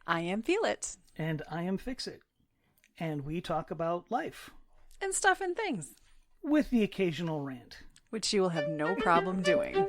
I am Feel It. And I am Fix It. And we talk about life. And stuff and things. With the occasional rant. Which you will have no problem doing.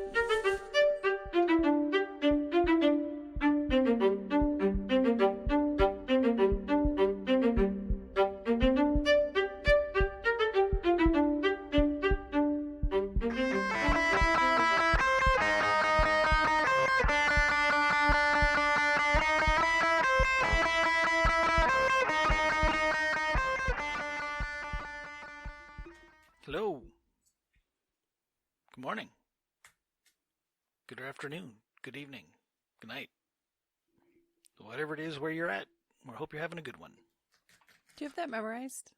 Hello. Good morning. Good afternoon. Good evening. Good night. Whatever it is where you're at, we hope you're having a good one. Do you have that memorized?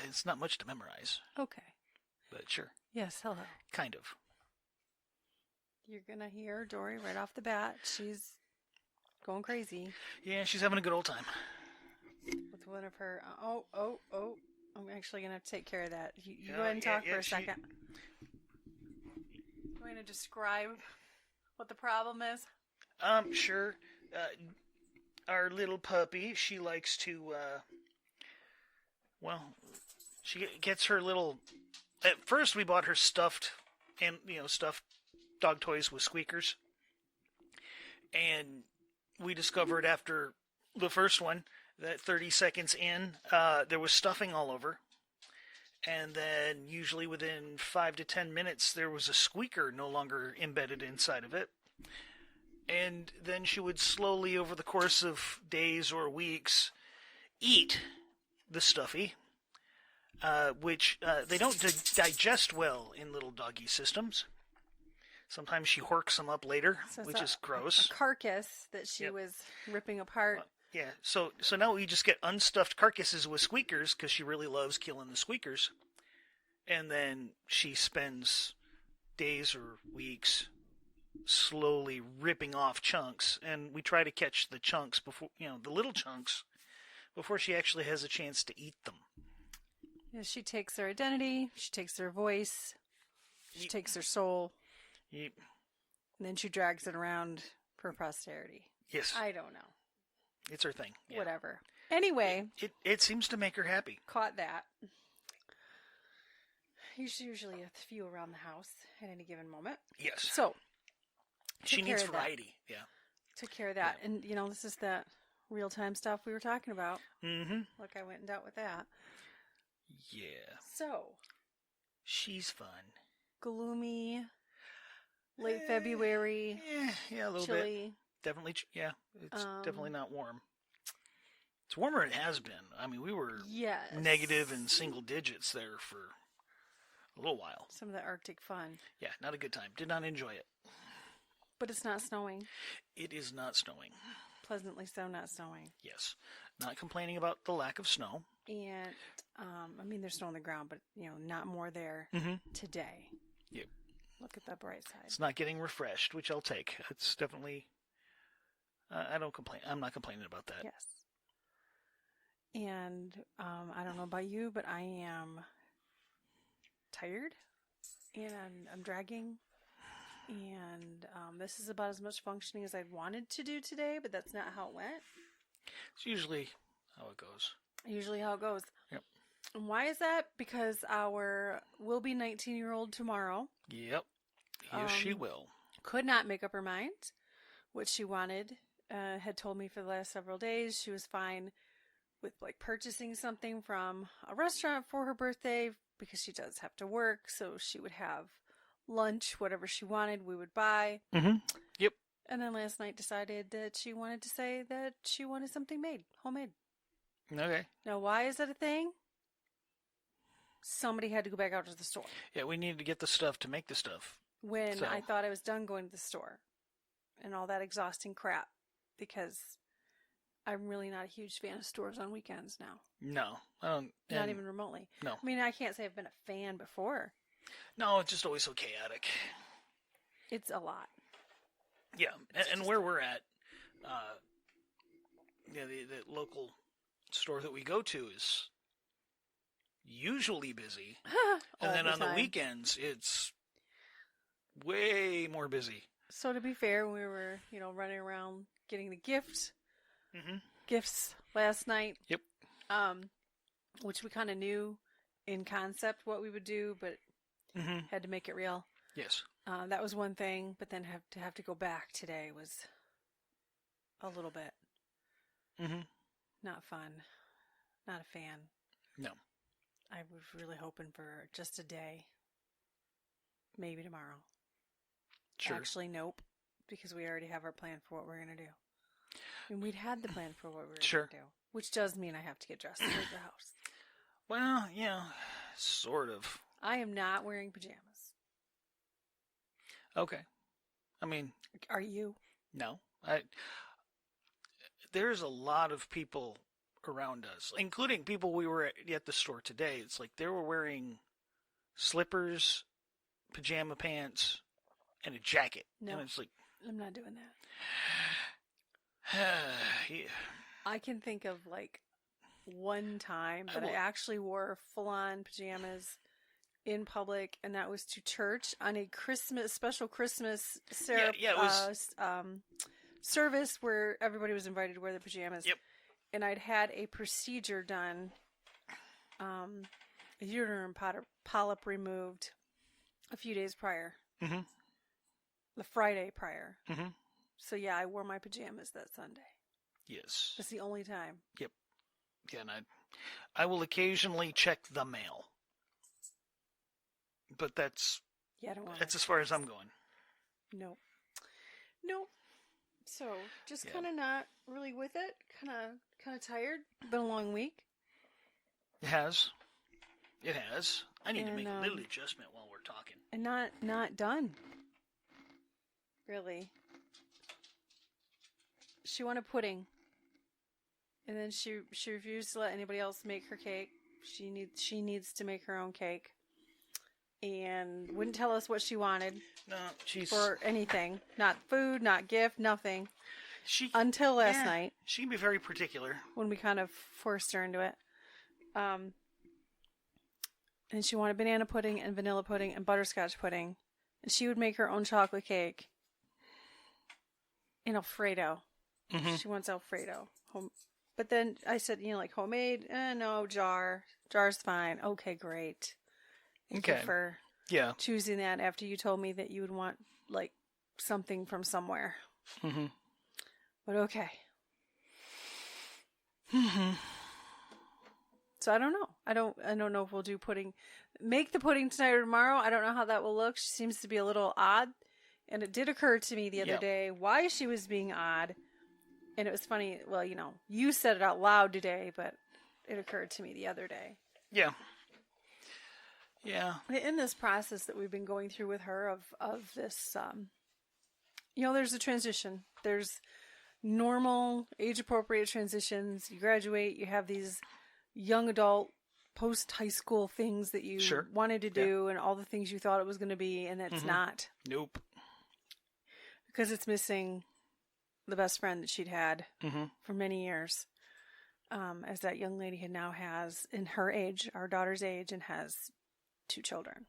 It's not much to memorize, Okay. but sure. Yes, hello. Kind of. You're going to hear Dory right off the bat. She's going crazy. Yeah, she's having a good old time. With one of her... Oh. I'm actually going to have to take care of that. You go ahead and talk for a second. You want to describe what the problem is? Sure. Our little puppy, she likes to, she gets her little... At first we bought her stuffed dog toys with squeakers. And we discovered after the first one that 30 seconds in, there was stuffing all over. And then usually within 5 to 10 minutes, there was a squeaker no longer embedded inside of it. And then she would slowly, over the course of days or weeks, eat the stuffy, which they don't digest well in little doggy systems. Sometimes she horks them up later, which is gross. A carcass that she was ripping apart. Yeah, so now we just get unstuffed carcasses with squeakers because she really loves killing the squeakers. And then she spends days or weeks slowly ripping off chunks. And we try to catch the chunks before, the little chunks, before she actually has a chance to eat them. Yeah, she takes her identity, she takes her voice, she takes her soul. Yep. And then she drags it around for posterity. Yes. I don't know. It's her thing. Yeah. Whatever. Anyway. It seems to make her happy. Caught that. There's usually a few around the house at any given moment. Yes. So. She needs variety. Yeah. Took care of that. Yeah. And, this is that real-time stuff we were talking about. Mm-hmm. Look, I went and dealt with that. Yeah. So. She's fun. Gloomy. Late February. Yeah, a little chilly. Bit. Definitely, yeah. It's definitely not warm. It's warmer than it has been. I mean, we were negative in single digits there for a little while. Some of the Arctic fun. Yeah, not a good time. Did not enjoy it. But it's not snowing. It is not snowing. Pleasantly so, not snowing. Yes. Not complaining about the lack of snow. And, there's snow on the ground, but, not more there today. Yep. Look at the bright side. It's not getting refreshed, which I'll take. It's definitely... I don't complain. I'm not complaining about that. Yes. And I don't know about you, but I am tired. And I'm dragging. And this is about as much functioning as I wanted to do today, but that's not how it went. It's usually how it goes. Yep. And why is that? Because our will-be 19-year-old tomorrow. Yep. Yes, she will. Could not make up her mind what she wanted. Had told me for the last several days she was fine with purchasing something from a restaurant for her birthday because she does have to work. So she would have lunch, whatever she wanted, we would buy. Mm-hmm. Yep. And then last night decided that she wanted to say that she wanted something made, homemade. Okay. Now, why is that a thing? Somebody had to go back out to the store. Yeah, we needed to get the stuff to make the stuff. When I thought I was done going to the store and all that exhausting crap, because I'm really not a huge fan of stores on weekends now. No. Not even remotely. No. I mean, I can't say I've been a fan before. No, it's just always so chaotic. It's a lot. Yeah, and where we're at, the local store that we go to is usually busy. And then on the weekends, it's way more busy. So to be fair, we were, running around getting the Mm-hmm. gifts last night. Yep. Which we kind of knew in concept what we would do, but Mm-hmm. had to make it real. Yes. That was one thing, but then have to go back today was a little bit Mm-hmm. not fun. Not a fan. No. I was really hoping for just a day. Maybe tomorrow. Sure. Actually, nope. Because we already have our plan for what we're going to do. And we'd had the plan for what we were Sure. going to do. Which does mean I have to get dressed to leave the house. Well, yeah, sort of. I am not wearing pajamas. Okay. I mean, Are you? no. There's a lot of people around us, including people we were at the store today. It's like they were wearing slippers, pajama pants, and a jacket. No. And it's like, I'm not doing that. yeah. I can think of like one time that I actually wore full-on pajamas in public, and that was to church on a special Christmas service where everybody was invited to wear their pajamas. Yep. And I'd had a procedure done, a uterine polyp removed a few days prior. Mm-hmm. The Friday prior. Mm-hmm. So yeah, I wore my pajamas that Sunday. Yes. That's the only time. Yep. Yeah, and I will occasionally check the mail. But that's as far as I'm going. Nope. So just Yeah. kind of not really with it. Kind of tired. Been a long week. It has. I need to make a little And adjustment while we're talking. and not done. Really. She wanted pudding, and then she refused to let anybody else make her cake. She needs to make her own cake, and wouldn't tell us what she wanted. No, she's for anything. Not food, not gift, nothing. Until last night. She can be very particular. When we kind of forced her into it. And she wanted banana pudding and vanilla pudding and butterscotch pudding. And she would make her own chocolate cake in Alfredo. Mm-hmm. She wants Alfredo. But then I said, like homemade? No, jar. Jar's fine. Okay, great. Thank you for choosing that after you told me that you would want, like, something from somewhere. Mm-hmm. But okay. Mm-hmm. So I don't know. I don't know if we'll do pudding. Make the pudding tonight or tomorrow. I don't know how that will look. She seems to be a little odd. And it did occur to me the other day why she was being odd. And it was funny. Well, you said it out loud today, but it occurred to me the other day. Yeah. Yeah. In this process that we've been going through with her of this, there's a transition. There's normal age-appropriate transitions. You graduate, you have these young adult, post-high school things that you wanted to do and all the things you thought it was going to be, and it's not. Nope. Because it's missing the best friend that she'd had for many years. As that young lady now has, in her age, our daughter's age, and has 2 children.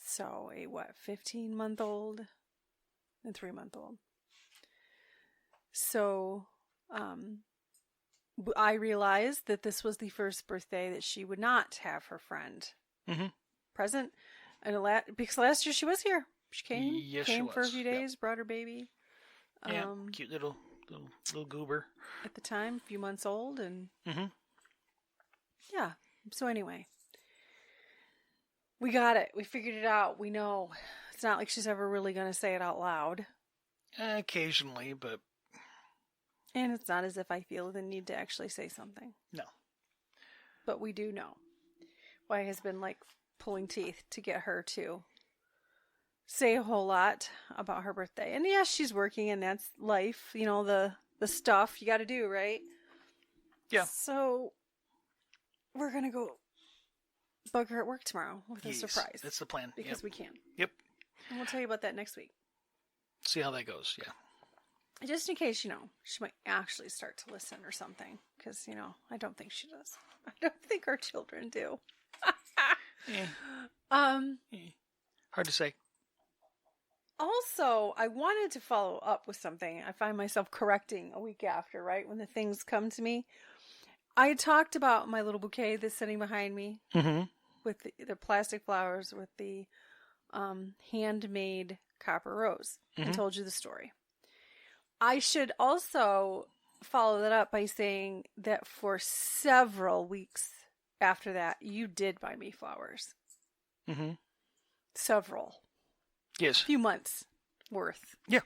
So a 15-month-old and 3-month-old. So I realized that this was the first birthday that she would not have her friend present. And because last year she was here. She came. Yes, came she for a was. few days, brought her baby. Yeah, cute little goober. At the time, a few months old, and yeah. So anyway, we got it. We figured it out. We know it's not like she's ever really going to say it out loud. Occasionally, but and it's not as if I feel the need to actually say something. No. But we do know. Why has been like pulling teeth to get her to say a whole lot about her birthday. And yes, she's working, and that's life. The stuff you got to do, right? Yeah. So we're gonna go bug her at work tomorrow with a surprise. That's the plan. Because we can. Yep. And we'll tell you about that next week. See how that goes. Yeah. Just in case, she might actually start to listen or something. Because, I don't think she does. I don't think our children do. Hard to say. Also, I wanted to follow up with something. I find myself correcting a week after, right? When the things come to me. I had talked about my little bouquet that's sitting behind me Mm-hmm. with the plastic flowers with the handmade copper rose. I Mm-hmm. told you the story. I should also follow that up by saying that for several weeks after that, you did buy me flowers. Mm-hmm. Several. Yes. Few months worth. Yeah.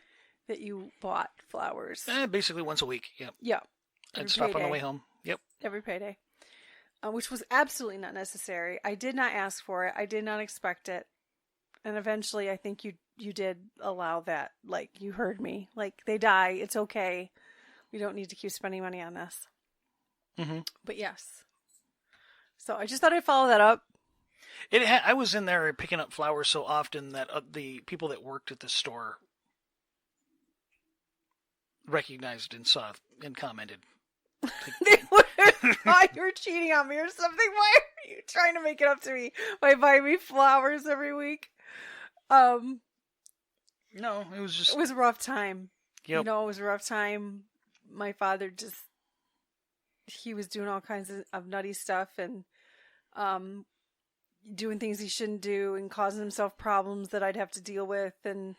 That you bought flowers. Basically once a week. Yep. Yeah. I'd stop on the way home. Yep. Every payday. Which was absolutely not necessary. I did not ask for it. I did not expect it. And eventually I think you did allow that. Like, you heard me. Like, they die. It's okay. We don't need to keep spending money on this. Mm-hmm. But yes. So I just thought I'd follow that up. I was in there picking up flowers so often that the people that worked at the store recognized and saw and commented. They would have thought you were cheating on me or something. Why are you trying to make it up to me by buying me flowers every week? No, it was just... It was a rough time. Yep. You know, it was a rough time. My father he was doing all kinds of nutty stuff and doing things he shouldn't do and causing himself problems that I'd have to deal with. And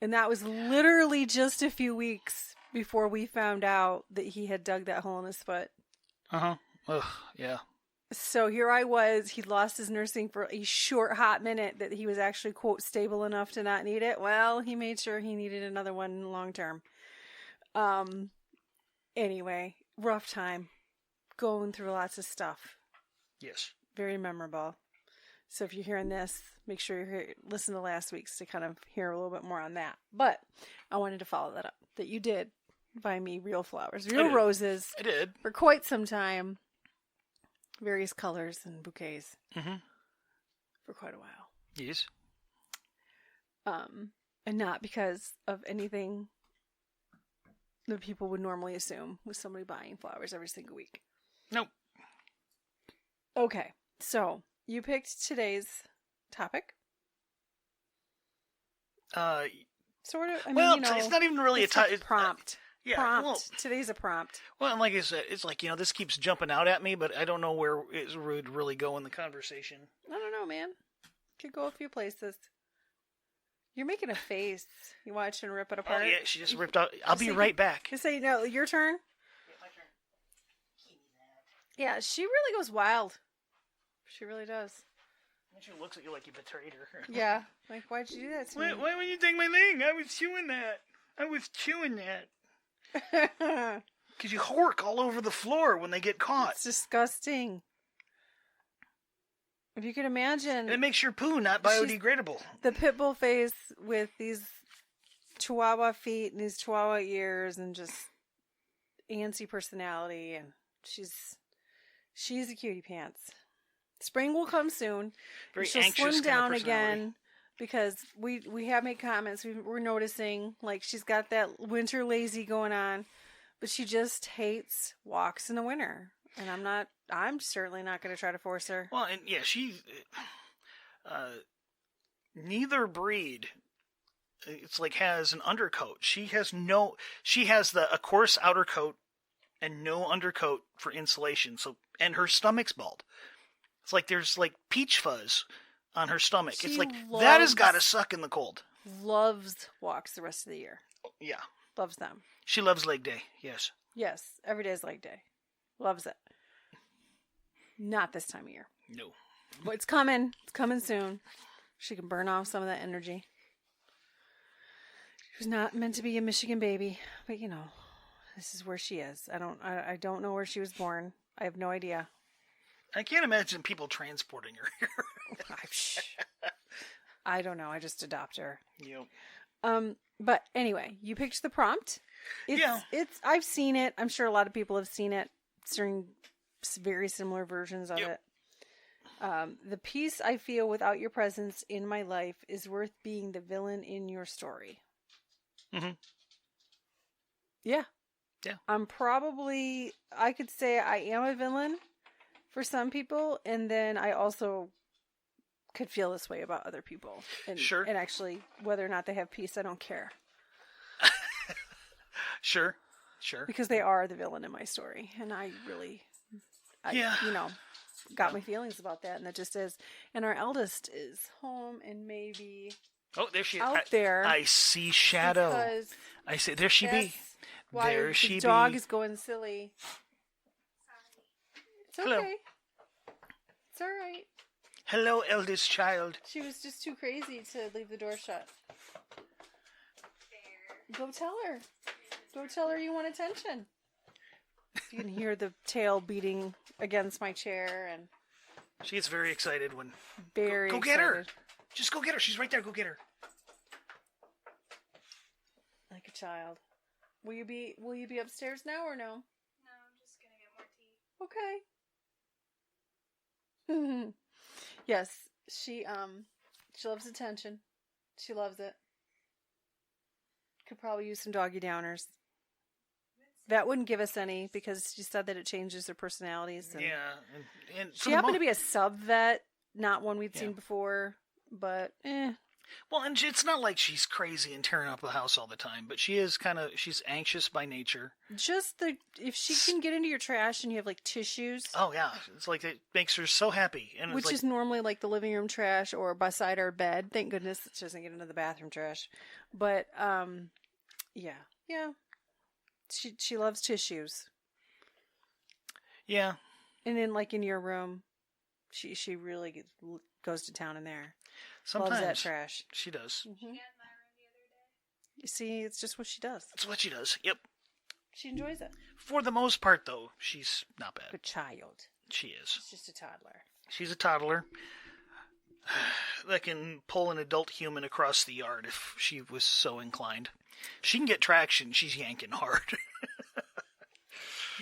that was literally just a few weeks before we found out that he had dug that hole in his foot. Uh-huh. Ugh, yeah. So here I was. He lost his nursing for a short, hot minute that he was actually, quote, stable enough to not need it. Well, he made sure he needed another one long term. Anyway, rough time. Going through lots of stuff. Yes. Very memorable. So if you're hearing this, make sure you listen to last week's to kind of hear a little bit more on that. But I wanted to follow that up. That you did buy me real flowers. Real roses. I did. For quite some time. Various colors and bouquets. Mm-hmm. For quite a while. Yes. And not because of anything that people would normally assume with somebody buying flowers every single week. Nope. Okay, so you picked today's topic. Sort of. I mean, well, you know, it's not even really a prompt. Yeah. Prompt. Well, Today's a prompt. well, and like I said, it's like, this keeps jumping out at me, but I don't know where it would really go in the conversation. I don't know, man. Could go a few places. You're making a face. You watch and rip it apart. Oh, yeah, she just ripped out. I'll be right back. You say, no, your turn? Yeah, my turn. Yeah, she really goes wild. She really does. And she looks at you like you betrayed her. Yeah. Like, why'd you do that to me? Why would you take my thing? I was chewing that. Because you hork all over the floor when they get caught. It's disgusting. If you could imagine... It makes your poo not biodegradable. The pit bull face with these chihuahua feet and these chihuahua ears and just antsy personality. And she's a cutie pants. Spring will come soon. Very She'll anxious slim kind of down personality. again because we have made comments. We're noticing like she's got that winter lazy going on, but she just hates walks in the winter. And I'm certainly not going to try to force her. Well, and yeah, neither breed, it's like has an undercoat. She has a coarse outer coat and no undercoat for insulation. So, and her stomach's bald. It's like there's like peach fuzz on her stomach. It's like that has got to suck in the cold. Loves walks the rest of the year. Yeah. Loves them. She loves leg day. Yes. Yes. Every day is leg day. Loves it. Not this time of year. No. But it's coming. It's coming soon. She can burn off some of that energy. She was not meant to be a Michigan baby, but you know, this is where she is. I don't know where she was born. I have no idea. I can't imagine people transporting her here. I don't know. I just adopt her. Yep. But anyway, you picked the prompt. I've seen it. I'm sure a lot of people have seen it. It's during very similar versions of it. The peace I feel without your presence in my life is worth being the villain in your story. Mm-hmm. Yeah. Yeah. I could say I am a villain for some people, and then I also could feel this way about other people. And, Sure. And actually, whether or not they have peace, I don't care. Sure. Because they are the villain in my story. And I really, Yeah. got my feelings about that. And that just is. And our eldest is home and maybe Oh, there she is. out there. I see shadow. Because I see. There she be. why There the she dog be. is going silly. It's okay. Hello. It's all right. Hello, eldest child. She was just too crazy to leave the door shut. Go tell her. Go tell her you want attention. You can hear the tail beating against my chair and She gets very excited when. very Go get her. excited. Just go get her. She's right there. Go get her. Like a child. Will you be upstairs now or no? No, I'm just gonna get more tea. Okay. Yes, she loves attention. She loves it. Could probably use some doggy downers. That wouldn't give us any because she said that it changes their personalities. And Yeah. And she happened to be a sub vet, not one we'd seen before, but Well, and it's not like she's crazy and tearing up the house all the time, but she's anxious by nature. just if she can get into your trash and you have like tissues, Oh yeah, it's like it makes her so happy, and which it's like, is normally like the living room trash or beside our bed. Thank goodness she doesn't get into the bathroom trash. But yeah. She loves tissues. yeah. And then, like in your room, she really goes to town in there. Sometimes Loves that trash. she does. Mm-hmm. She got in my room the other day. You see, it's just what she does. That's what she does. Yep. She enjoys it. For the most part, though, she's not bad. Good child. She is. She's just a toddler. She's a toddler that can pull an adult human across the yard if she was so inclined. She can get traction. She's yanking hard.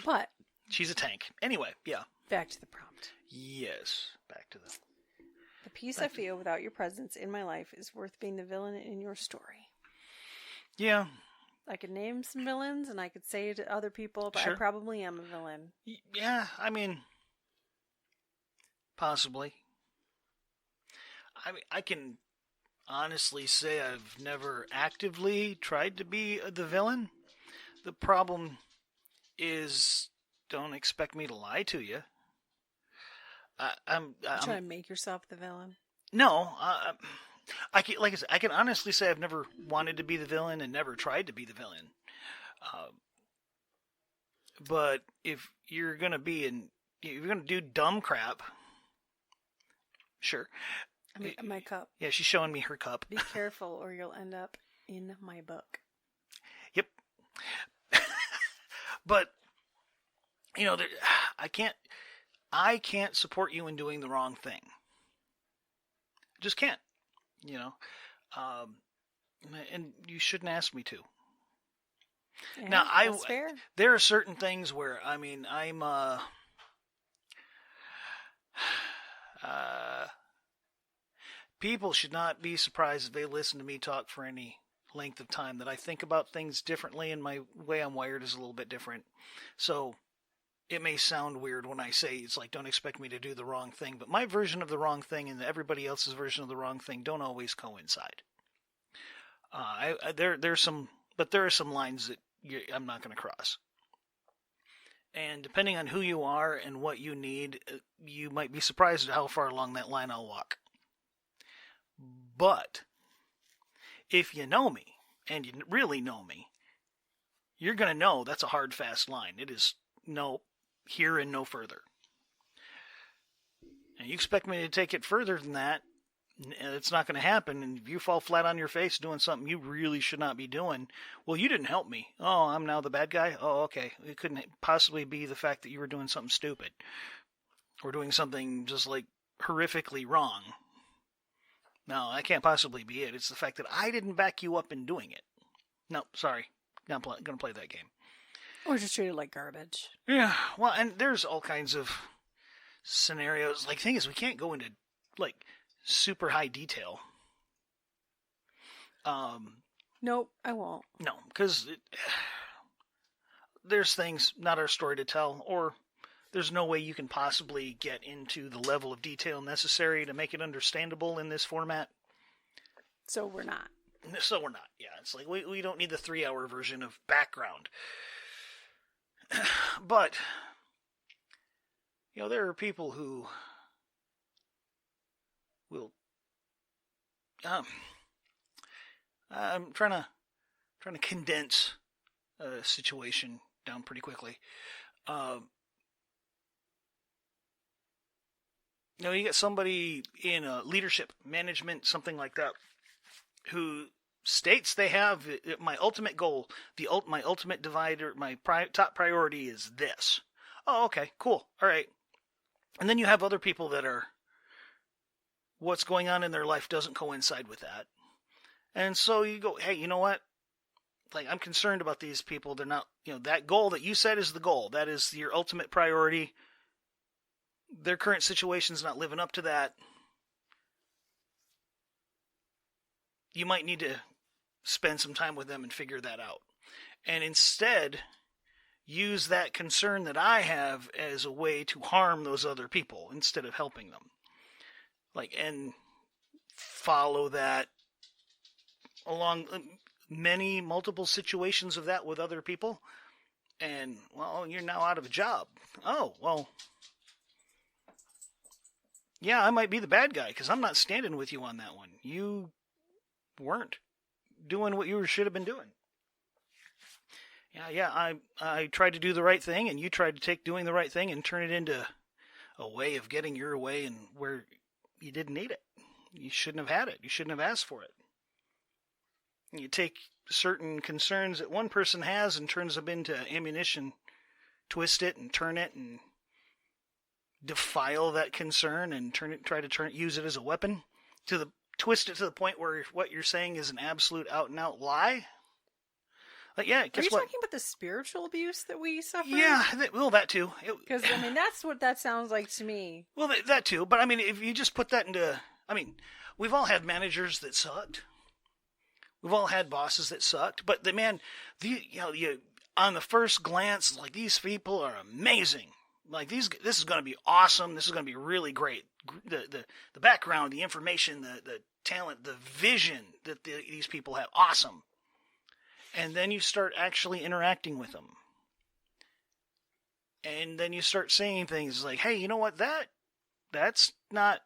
But She's a tank. Anyway, yeah. back to the prompt. Yes. Back to the. The peace I feel without your presence in my life is worth being the villain in your story. Yeah. I could name some villains and I could say to other people, but Sure. I probably am a villain. Yeah, I mean, possibly. I mean, I can honestly say I've never actively tried to be the villain. The problem is, don't expect me to lie to you. I'm Try to make yourself the villain. no. Like I said, I can honestly say I've never wanted to be the villain and never tried to be the villain. But if you're gonna you're gonna do dumb crap, sure. My cup. Yeah, she's showing me her cup. Be careful or you'll end up in my book. Yep. But I can't support you in doing the wrong thing. Just can't. And you shouldn't ask me to. Yeah, Now, that's fair. there are certain things where, I mean, people should not be surprised if they listen to me talk for any length of time, that I think about things differently and my way I'm wired is a little bit different. So it may sound weird when I say it's like, don't expect me to do the wrong thing, but my version of the wrong thing and everybody else's version of the wrong thing don't always coincide. There are some lines that I'm not going to cross. And depending on who you are and what you need, you might be surprised at how far along that line I'll walk. But if you know me, and you really know me, you're going to know that's a hard, fast line. It is no here and no further. And you expect me to take it further than that, it's not going to happen. And if you fall flat on your face doing something you really should not be doing, well, you didn't help me. Oh, I'm now the bad guy? Oh, okay. It couldn't possibly be the fact that you were doing something stupid or doing something just like horrifically wrong. No, that can't possibly be it. It's the fact that I didn't back you up in doing it. No, sorry. Not going to play that game. Or just treat it like garbage. Yeah, well, and there's all kinds of scenarios. Like, the thing is, we can't go into, like, super high detail. Nope, I won't. No, because there's things, not our story to tell, or there's no way you can possibly get into the level of detail necessary to make it understandable in this format. So we're not. So we're not. Yeah, it's like we don't need the 3-hour version of background. But, there are people who will. I'm trying to condense a situation down pretty quickly. You get somebody in leadership, management, something like that, who states they have my ultimate goal, my ultimate divider, my top priority is this. Oh, okay, cool, all right. And then you have other people that are, what's going on in their life doesn't coincide with that. And so you go, hey, you know what? Like, I'm concerned about these people. They're not, that goal that you said is the goal. That is your ultimate priority. Their current situation's not living up to that. You might need to spend some time with them and figure that out. And instead, use that concern that I have as a way to harm those other people instead of helping them. And follow that along multiple situations of that with other people. And, well, you're now out of a job. Oh, well, yeah, I might be the bad guy because I'm not standing with you on that one. You weren't doing what you should have been doing. Yeah, I tried to do the right thing, and you tried to take doing the right thing and turn it into a way of getting your way and where you didn't need it. You shouldn't have had it. You shouldn't have asked for it. You take certain concerns that one person has and turns them into ammunition, twist it and turn it and defile that concern and use it as a weapon, twist it to the point where what you're saying is an absolute out and out lie. Yeah, guess what? Are you talking about the spiritual abuse that we suffer? Yeah, that too. Because that's what that sounds like to me. Well, that too. But if you just put that into, we've all had managers that sucked. We've all had bosses that sucked. But on the first glance, these people are amazing. This is going to be awesome. This is going to be really great. The background, the information, the talent, the vision that these people have, awesome. And then you start actually interacting with them. And then you start saying things like, hey, you know what? That's not,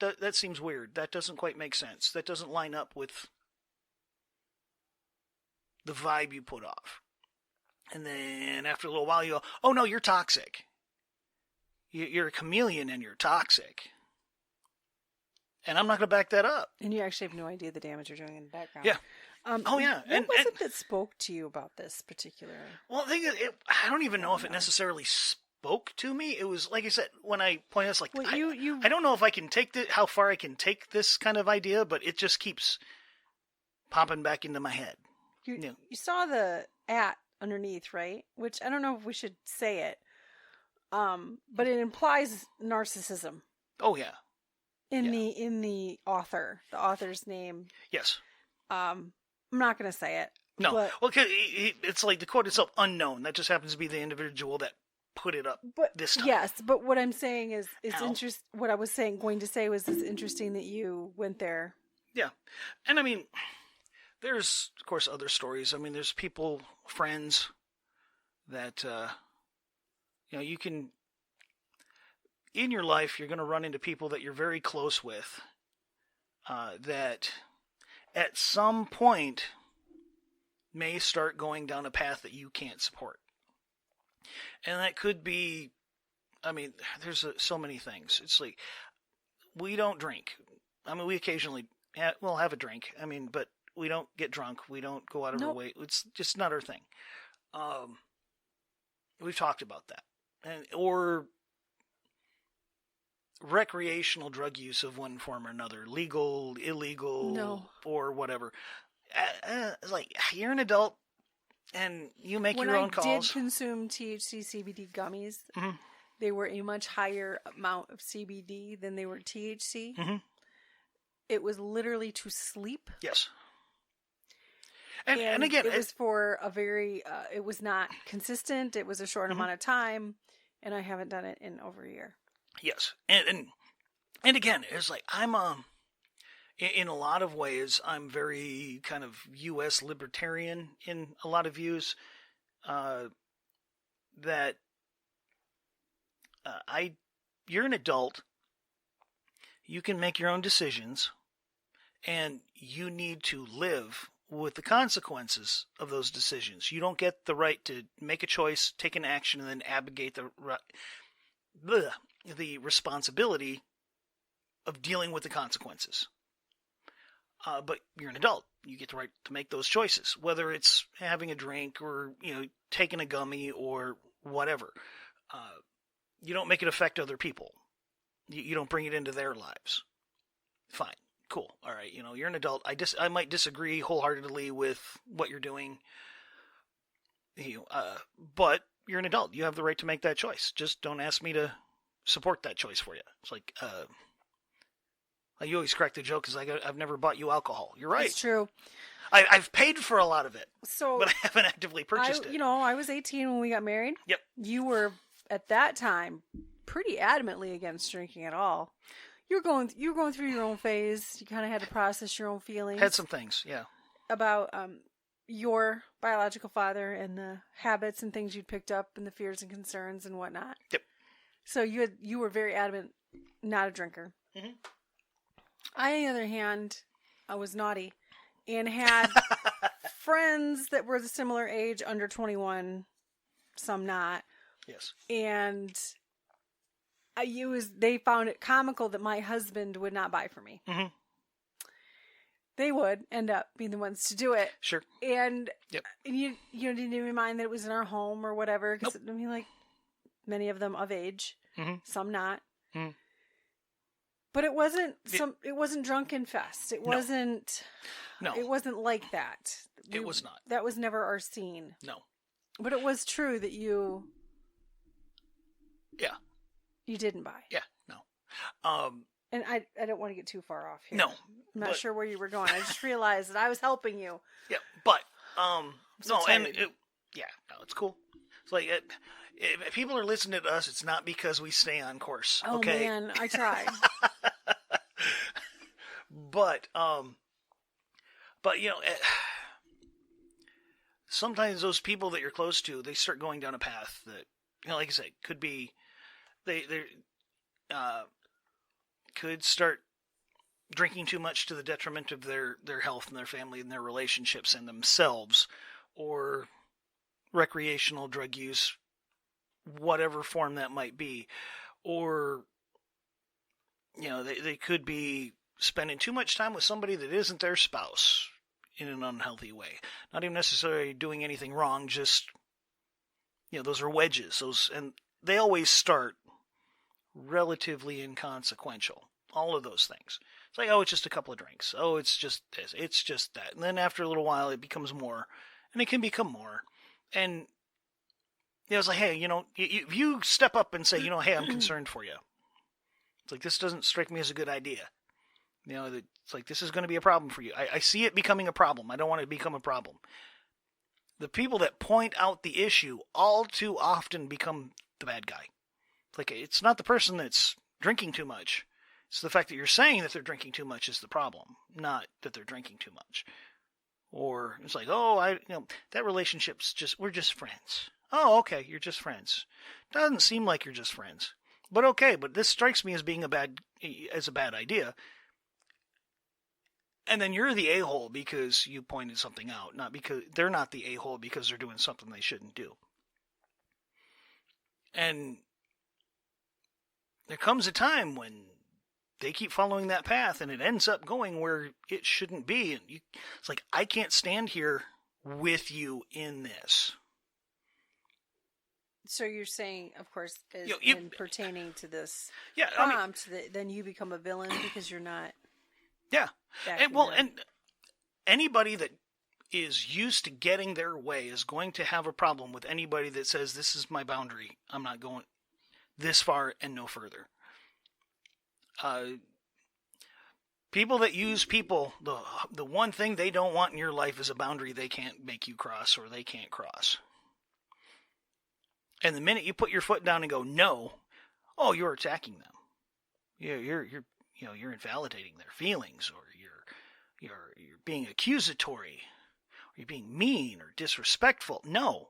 that seems weird. That doesn't quite make sense. That doesn't line up with the vibe you put off. And then after a little while, you go, oh no, you're toxic. You're a chameleon and you're toxic. And I'm not going to back that up. And you actually have no idea the damage you're doing in the background. Yeah. Oh, yeah. What was it that spoke to you about this particular? Well, the thing is, I don't even know if it necessarily spoke to me. It was, like I said, when I pointed out, it's like, I don't know if I can take how far I can take this kind of idea, but it just keeps popping back into my head. You saw the @ underneath, right? Which I don't know if we should say it. But it implies narcissism. Oh, yeah. In the author's name. Yes. I'm not going to say it. No. But, well, it's like the quote itself, unknown. That just happens to be the individual that put it up this time. Yes, but what I'm saying is, what I was going to say was, it's interesting that you went there. Yeah. And there's, of course, other stories. There's people, friends, that, you can, in your life, you're going to run into people that you're very close with, that at some point may start going down a path that you can't support. And that could be, there's so many things. It's like, we don't drink. We occasionally, we'll have a drink. But we don't get drunk. We don't go out of our way. It's just not our thing. We've talked about that. Or recreational drug use of one form or another, legal, illegal, or whatever. It's like, you're an adult and you make your own calls. When I did consume THC CBD gummies, they were a much higher amount of CBD than they were THC. Mm-hmm. It was literally to sleep. Yes. And again, it was for a very, it was not consistent. It was a short amount of time. and I haven't done it in over a year. Yes. And again, it's like in a lot of ways, I'm very kind of U.S. libertarian in a lot of views. You're an adult. You can make your own decisions, and you need to live with the consequences of those decisions. You don't get the right to make a choice, take an action, and then abdicate the responsibility of dealing with the consequences. But you're an adult. You get the right to make those choices, whether it's having a drink or taking a gummy or whatever. You don't make it affect other people. You don't bring it into their lives. Fine, cool, all right. You're an adult. I might disagree wholeheartedly with what you're doing. But you're an adult. You have the right to make that choice. Just don't ask me to support that choice for you. It's like. You always crack the joke because I've never bought you alcohol. You're right. It's true. I've paid for a lot of it, but I haven't actively purchased it. I was 18 when we got married. Yep. You were, at that time, pretty adamantly against drinking at all. You were going through your own phase. You kind of had to process your own feelings. Had some things, yeah. About your biological father and the habits and things you'd picked up and the fears and concerns and whatnot. Yep. So you were very adamant, not a drinker. Mm-hmm. I, on the other hand, I was naughty and had friends that were the similar age, under 21, some not. Yes. And they found it comical that my husband would not buy for me. Mm-hmm. They would end up being the ones to do it. Sure. And, yep. And you didn't even mind that it was in our home or whatever. Because, nope. Many of them of age, mm-hmm. some not. Mm-hmm. But it wasn't it wasn't Drunken Fest. It wasn't. No. It wasn't like that. It was not. That was never our scene. No. But it was true that you. Yeah. You didn't buy. Yeah. No. And I don't want to get too far off here. No. I'm not sure where you were going. I just realized that I was helping you. Yeah, but so no, tired. and it's cool. It's like if people are listening to us, it's not because we stay on course. Oh okay? man, I tried. But sometimes those people that you're close to, they start going down a path that, like I said, could be they could start drinking too much to the detriment of their health and their family and their relationships and themselves, or recreational drug use, whatever form that might be, or they could be spending too much time with somebody that isn't their spouse in an unhealthy way. Not even necessarily doing anything wrong, just those are wedges. And they always start relatively inconsequential. All of those things. It's like, oh, it's just a couple of drinks. Oh, it's just this. It's just that. And then after a little while, it becomes more, and it can become more. And it's like, hey, if you step up and say, hey, I'm concerned for you. It's like, this doesn't strike me as a good idea. It's like, this is going to be a problem for you. I see it becoming a problem. I don't want it to become a problem. The people that point out the issue all too often become the bad guy. It's like, it's not the person that's drinking too much. It's the fact that you're saying that they're drinking too much is the problem, not that they're drinking too much. Or it's like, oh, that relationship's we're just friends. Oh, okay, you're just friends. Doesn't seem like you're just friends. But okay, but this strikes me as being a bad idea. And then you're the a-hole because you pointed something out, not because they're not the a-hole because they're doing something they shouldn't do. And there comes a time when they keep following that path and it ends up going where it shouldn't be. And it's like, I can't stand here with you in this. So you're saying, of course, in pertaining to this prompt, then you become a villain because you're not. Yeah. And anybody that is used to getting their way is going to have a problem with anybody that says, this is my boundary. I'm not going this far and no further. People that use people, the one thing they don't want in your life is a boundary they can't make you cross or they can't cross. And the minute you put your foot down and go, no, oh, you're attacking them. You're invalidating their feelings, or you're being accusatory, or you're being mean or disrespectful. No.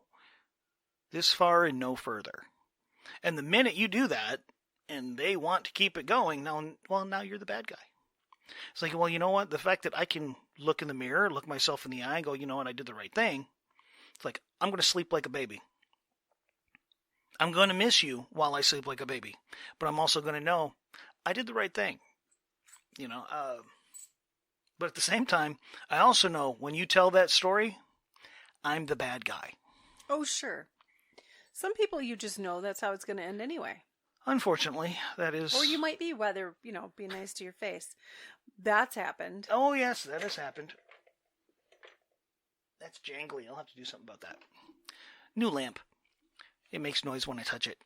This far and no further. And the minute you do that, and they want to keep it going, now you're the bad guy. It's like, well, you know what? The fact that I can look in the mirror, look myself in the eye, and go, you know what? I did the right thing. It's like, I'm going to sleep like a baby. I'm going to miss you while I sleep like a baby. But I'm also going to know I did the right thing. But at the same time, I also know when you tell that story, I'm the bad guy. Oh, sure. Some people you just know that's how it's going to end anyway. Unfortunately, that is... Or you might be be nice to your face. That's happened. Oh, yes, that has happened. That's jangly. I'll have to do something about that. New lamp. It makes noise when I touch it.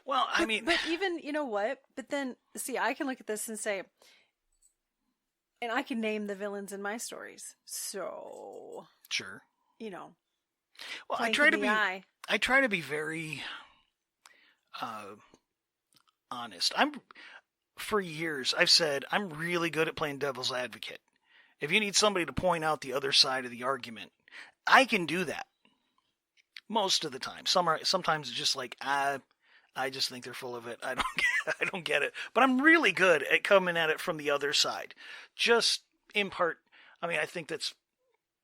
Well, I mean... But even, you know what? But then, see, I can look at this and say... And I can name the villains in my stories. So... Sure. Well, I try to be very honest. For years, I've said I'm really good at playing devil's advocate. If you need somebody to point out the other side of the argument, I can do that. Most of the time. Sometimes it's just like, I just think they're full of it. I don't get it. But I'm really good at coming at it from the other side. Just in part, I think that's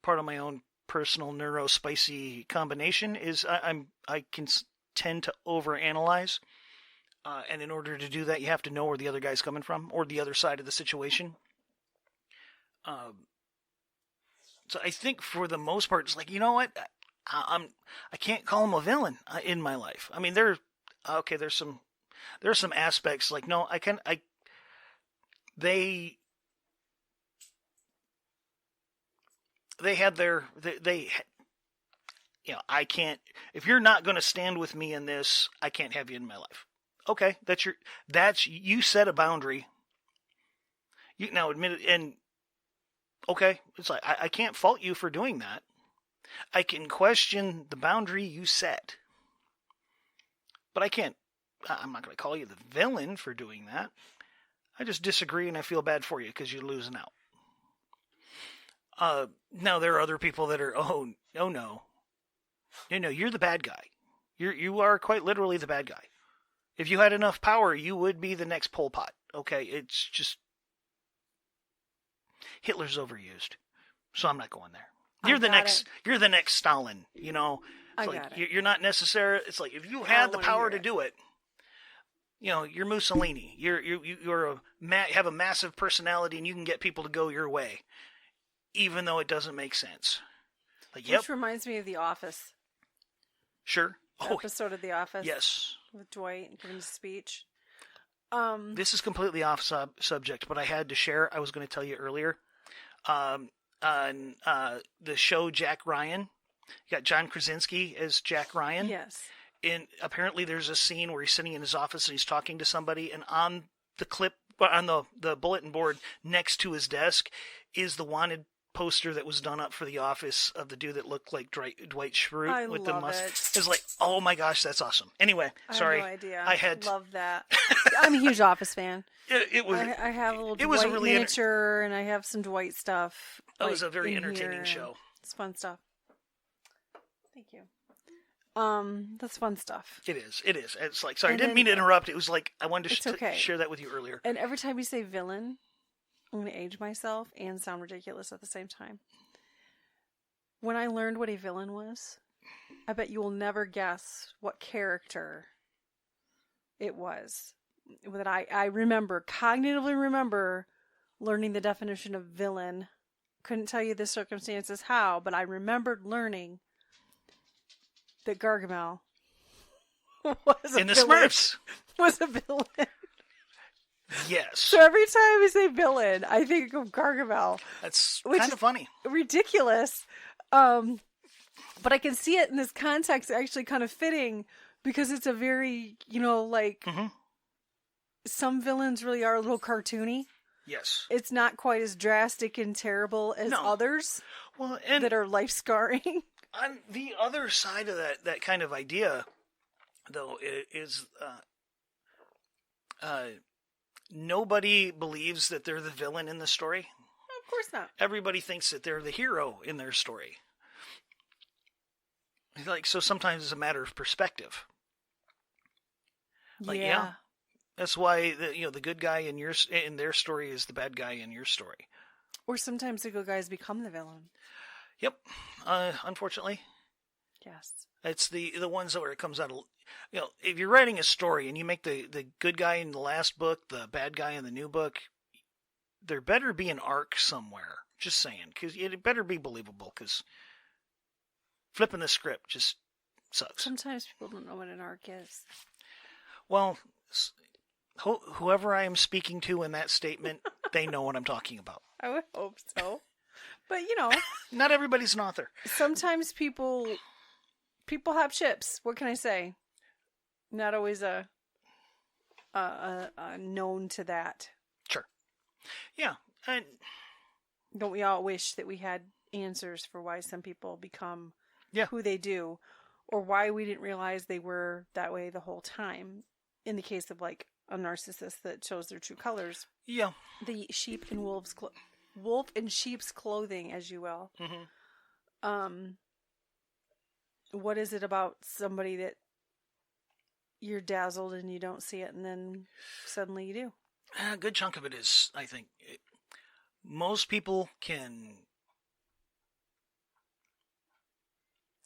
part of my own personal neurospicy combination is I can tend to overanalyze. And in order to do that, you have to know where the other guy's coming from or the other side of the situation. So I think for the most part, it's like, you know what? I can't call him a villain in my life. There's some aspects like, no, they had I can't, if you're not going to stand with me in this, I can't have you in my life. Okay. You set a boundary. You now admit it. And okay. It's like, I can't fault you for doing that. I can question the boundary you set, but I'm not going to call you the villain for doing that. I just disagree and I feel bad for you because you're losing out. Now there are other people that are, oh no, you're the bad guy. You are quite literally the bad guy. If you had enough power, you would be the next Pol Pot. Okay, it's just Hitler's overused, so I'm not going there. You're the next Stalin. You're not necessary. It's like if you had the power to do it, you're Mussolini. You have a massive personality and you can get people to go your way, even though it doesn't make sense. Like, yep. Which reminds me of The Office. Sure. Episode of The Office. Yes. With Dwight giving his speech. This is completely off subject, but I had to share. I was going to tell you earlier. On the show Jack Ryan, you got John Krasinski as Jack Ryan. Yes. And apparently there's a scene where he's sitting in his office and he's talking to somebody, and on the clip, on the bulletin board next to his desk is the wanted poster that was done up for The Office of the dude that looked like Dwight Schrute with the mustache. It's like, oh my gosh, that's awesome. Anyway, sorry. I have no idea. I love that. I'm a huge Office fan. It was. I have a little Dwight miniature, and I have some Dwight stuff. It was a very entertaining show. It's fun stuff. Thank you. That's fun stuff. It is. It's like, sorry, I didn't mean to interrupt. It was like, I wanted to okay. share that with you earlier. And every time you say villain, I'm going to age myself and sound ridiculous at the same time. When I learned what a villain was, I bet you will never guess what character it was. That I cognitively remember learning the definition of villain. Couldn't tell you the circumstances how, but I remembered learning that Gargamel was in the Smurfs was a villain. Yes. So every time we say villain, I think of Gargamel. That's kind of funny. Ridiculous. But I can see it in this context actually kind of fitting because it's a very, Mm-hmm. some villains really are a little cartoony. Yes. It's not quite as drastic and terrible as No. others Well, and that are life scarring. on the other side of that kind of idea, though, is nobody believes that they're the villain in the story. Of course not. Everybody thinks that they're the hero in their story. Like, so sometimes it's a matter of perspective. Like, yeah, that's why the good guy in their story is the bad guy in your story. Or sometimes the good guys become the villain. Yep. Unfortunately. Yes. It's the ones where it comes out of, if you're writing a story and you make the good guy in the last book the bad guy in the new book, there better be an arc somewhere. Just saying, because it better be believable, because flipping the script just sucks. Sometimes people don't know what an arc is. Well, whoever I am speaking to in that statement, they know what I'm talking about. I would hope so. But, Not everybody's an author. sometimes people have ships. What can I say? Not always a known to that. Sure. Yeah. And Don't we all wish that we had answers for why some people become who they do, or why we didn't realize they were that way the whole time? In the case of like a narcissist that shows their true colors. yeah. The wolf in sheep's clothing, as you will. Mm-hmm. What is it about somebody that you're dazzled and you don't see it, and then suddenly you do? A good chunk of it is, I think, most people can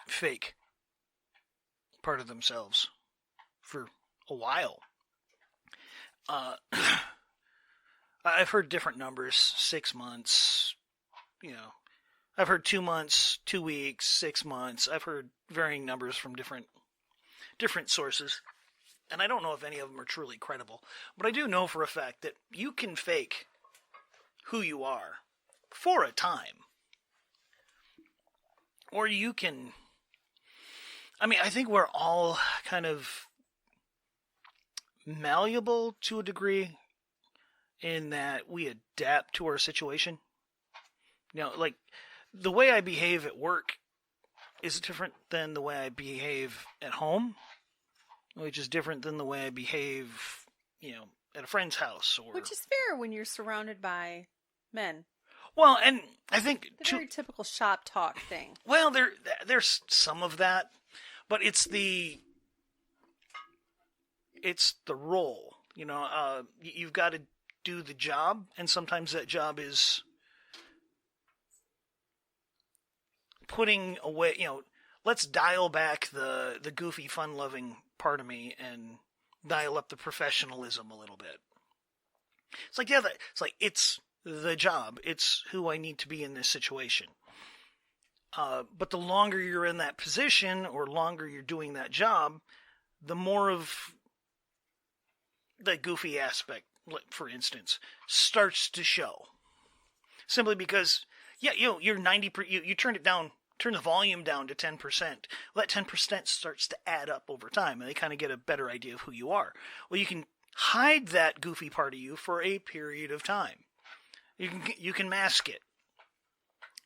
fake part of themselves for a while. I've heard different numbers, 6 months, I've heard 2 months, 2 weeks, 6 months. I've heard varying numbers from different sources. And I don't know if any of them are truly credible. But I do know for a fact that you can fake who you are for a time. Or you can... I think we're all kind of malleable to a degree in that we adapt to our situation. Like, the way I behave at work is different than the way I behave at home, which is different than the way I behave, at a friend's house. Which is fair when you're surrounded by men. Well, and I think... The very typical shop talk thing. Well, there's some of that, but it's the role. You've got to do the job, and sometimes that job is putting away, let's dial back the goofy, fun-loving part of me and dial up the professionalism a little bit. It's like, it's the job. It's who I need to be in this situation. But the longer you're in that position or longer you're doing that job, the more of the goofy aspect, for instance, starts to show. Simply because, you're 90%, you turn the volume down to 10%. Well, that 10% starts to add up over time, and they kind of get a better idea of who you are. Well, you can hide that goofy part of you for a period of time. You can mask it.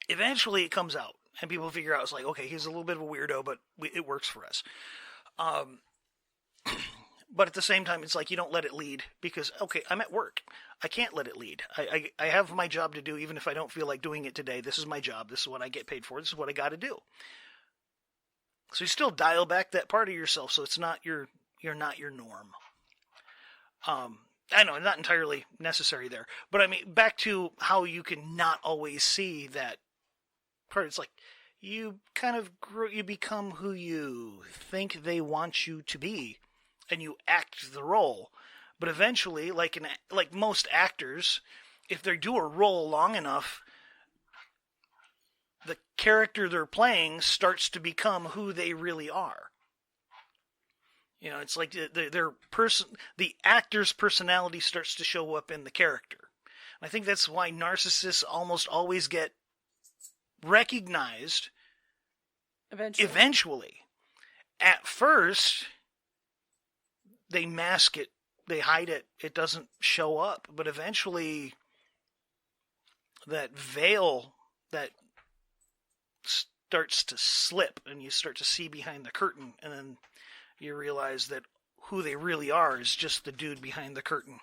Eventually, it comes out, and people figure out, it's like, okay, he's a little bit of a weirdo, but it works for us. But at the same time, it's like you don't let it lead because, okay, I'm at work. I can't let it lead. I have my job to do, even if I don't feel like doing it today. This is my job. This is what I get paid for. This is what I got to do. So you still dial back that part of yourself, so it's not you're not your norm. I know, not entirely necessary there, but back to how you can not always see that part. It's like you kind of you become who you think they want you to be. And you act the role, but eventually, like most actors, if they do a role long enough, the character they're playing starts to become who they really are. It's like the actor's personality starts to show up in the character. And I think that's why narcissists almost always get recognized. Eventually. At first, they mask it, they hide it, it doesn't show up. But eventually, that veil that starts to slip, and you start to see behind the curtain, and then you realize that who they really are is just the dude behind the curtain.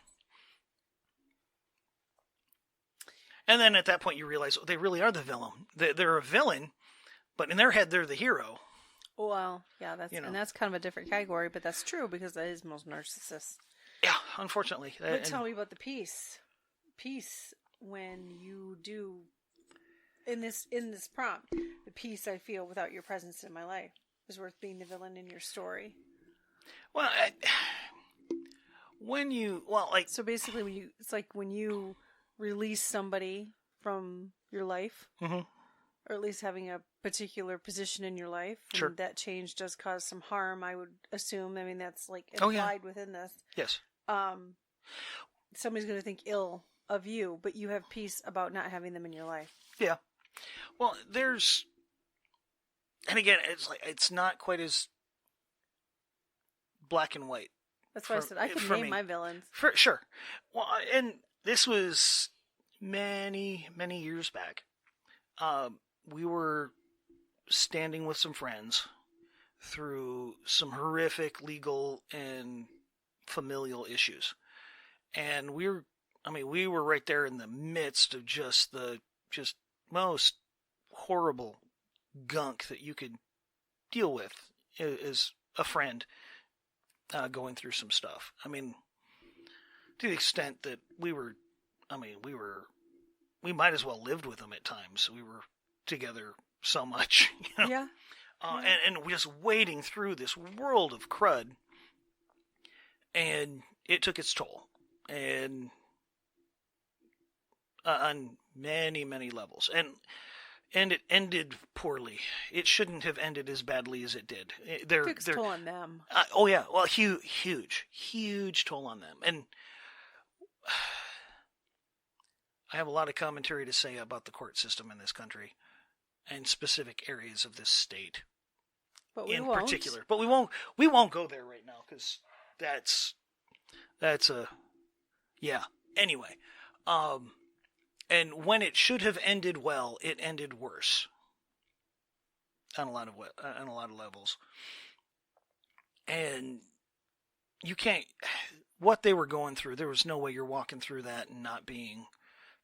And then at that point you realize they really are the villain. They're a villain, but in their head they're the hero. Well, yeah, and that's kind of a different category, but that's true because that is most narcissists. Yeah, unfortunately. But tell me about the peace. Peace when you do in this prompt, the peace I feel without your presence in my life is worth being the villain in your story. Well, so basically, it's like when you release somebody from your life, mm-hmm. or at least having a particular position in your life. Sure. And that change does cause some harm, I would assume. I mean, that's like implied within this. Yes. Somebody's going to think ill of you, but you have peace about not having them in your life. Yeah. Well, and again, it's not quite as black and white. That's why I said I could name my villains. Sure. Well, and this was many, many years back. We were standing with some friends through some horrific legal and familial issues. And we were right there in the midst of just most horrible gunk that you could deal with as a friend going through some stuff. I mean, to the extent that we might as well lived with them at times. We were together so much, you know? Yeah. And just wading through this world of crud, and it took its toll, and on many, many levels, and it ended poorly. It shouldn't have ended as badly as it did. It took its toll on them. Oh yeah, well, huge toll on them, and I have a lot of commentary to say about the court system in this country and specific areas of this state, but we in won't. particular. But we won't go there right now because that's yeah. Anyway, and when it should have ended well, it ended worse on a lot of levels, and you can't. What they were going through, there was no way you're walking through that and not being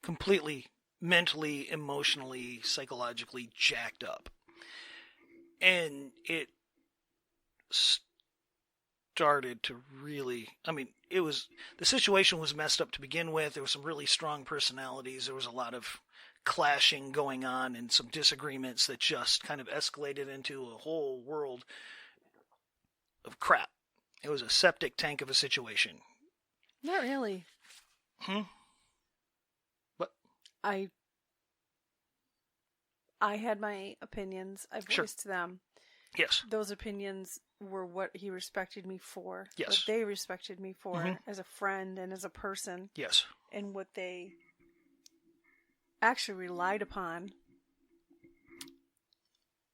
completely mentally, emotionally, psychologically jacked up. And it started to really, the situation was messed up to begin with. There was some really strong personalities. There was a lot of clashing going on and some disagreements that just kind of escalated into a whole world of crap. It was a septic tank of a situation. Not really. What? I had my opinions. I voiced them. Yes. Those opinions were what he respected me for. Yes. What they respected me for as a friend and as a person. Yes. And what they actually relied upon.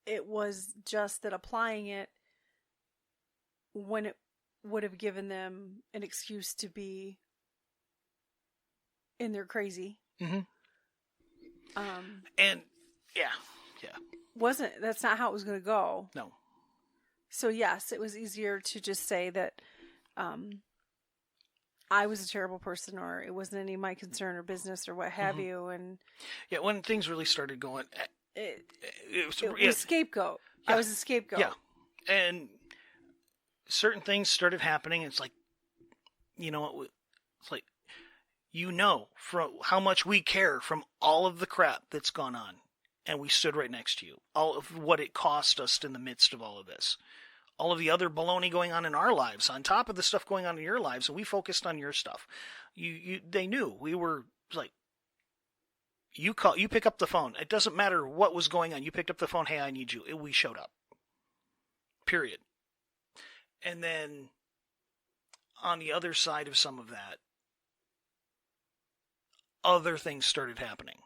It was just that applying it when it would have given them an excuse to be in their crazy. And yeah. That's not how it was going to go. No. So yes, it was easier to just say that I was a terrible person, or it wasn't any of my concern or business or what have you. And yeah, when things really started going, it was scapegoat. Yeah. I was a scapegoat. Yeah, and certain things started happening. It's like, you know what? It's like, from how much we care from all of the crap that's gone on, and we stood right next to you. All of what it cost us in the midst of all of this. All of the other baloney going on in our lives, on top of the stuff going on in your lives, and we focused on your stuff. They knew we were like, you pick up the phone. It doesn't matter what was going on. You picked up the phone. Hey, I need you. We showed up. Period. And then on the other side of some of that, other things started happening.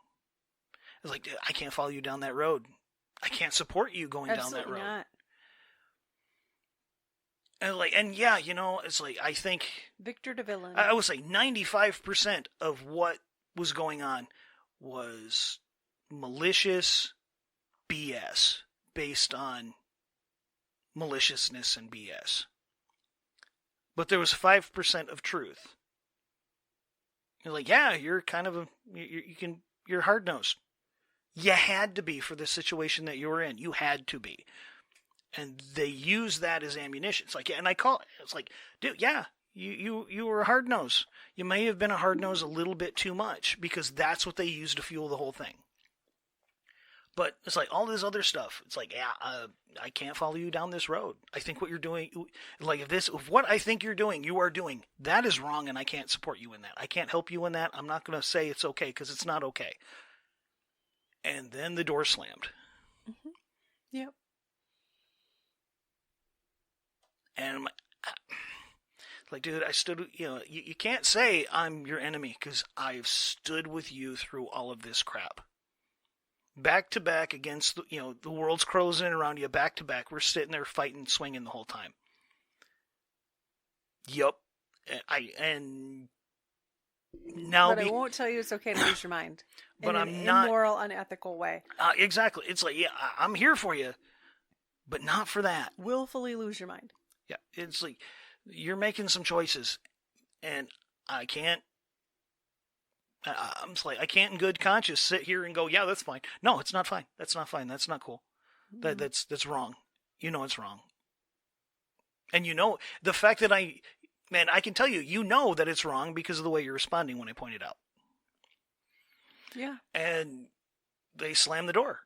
It's like, I can't follow you down that road. I can't support you going down that road. Not. And yeah, it's like, I think Victor de Villain. I would say 95% of what was going on was malicious BS based on maliciousness and BS. But there was 5% of truth. You're like, yeah, you're kind of you're hard-nosed. You had to be for the situation that you were in. You had to be. And they use that as ammunition. It's like, and I call it, it's like, dude, yeah, you were a hard-nose. You may have been a hard-nose a little bit too much, because that's what they use to fuel the whole thing. But it's like all this other stuff. It's like, yeah, I can't follow you down this road. I think what you're doing, like if what I think you're doing, you are doing, that is wrong, and I can't support you in that. I can't help you in that. I'm not going to say it's okay, because it's not okay. And then the door slammed. Mm-hmm. Yep. And I'm like, dude, I stood, you can't say I'm your enemy, because I've stood with you through all of this crap. Back to back against, the world's closing around you, back to back. We're sitting there fighting, swinging the whole time. Yup. And now. But I won't tell you it's okay to lose your mind. But in I'm an not. Immoral, unethical way. Exactly. It's like, yeah, I'm here for you, but not for that. Willfully lose your mind. Yeah. It's like, you're making some choices, and I can't. I'm just like, I can't in good conscience sit here and go, yeah, that's fine. No, it's not fine. That's not fine. That's not cool. Mm-hmm. That's wrong. It's wrong. And the fact that I can tell you that it's wrong because of the way you're responding when I point it out. Yeah. And they slammed the door.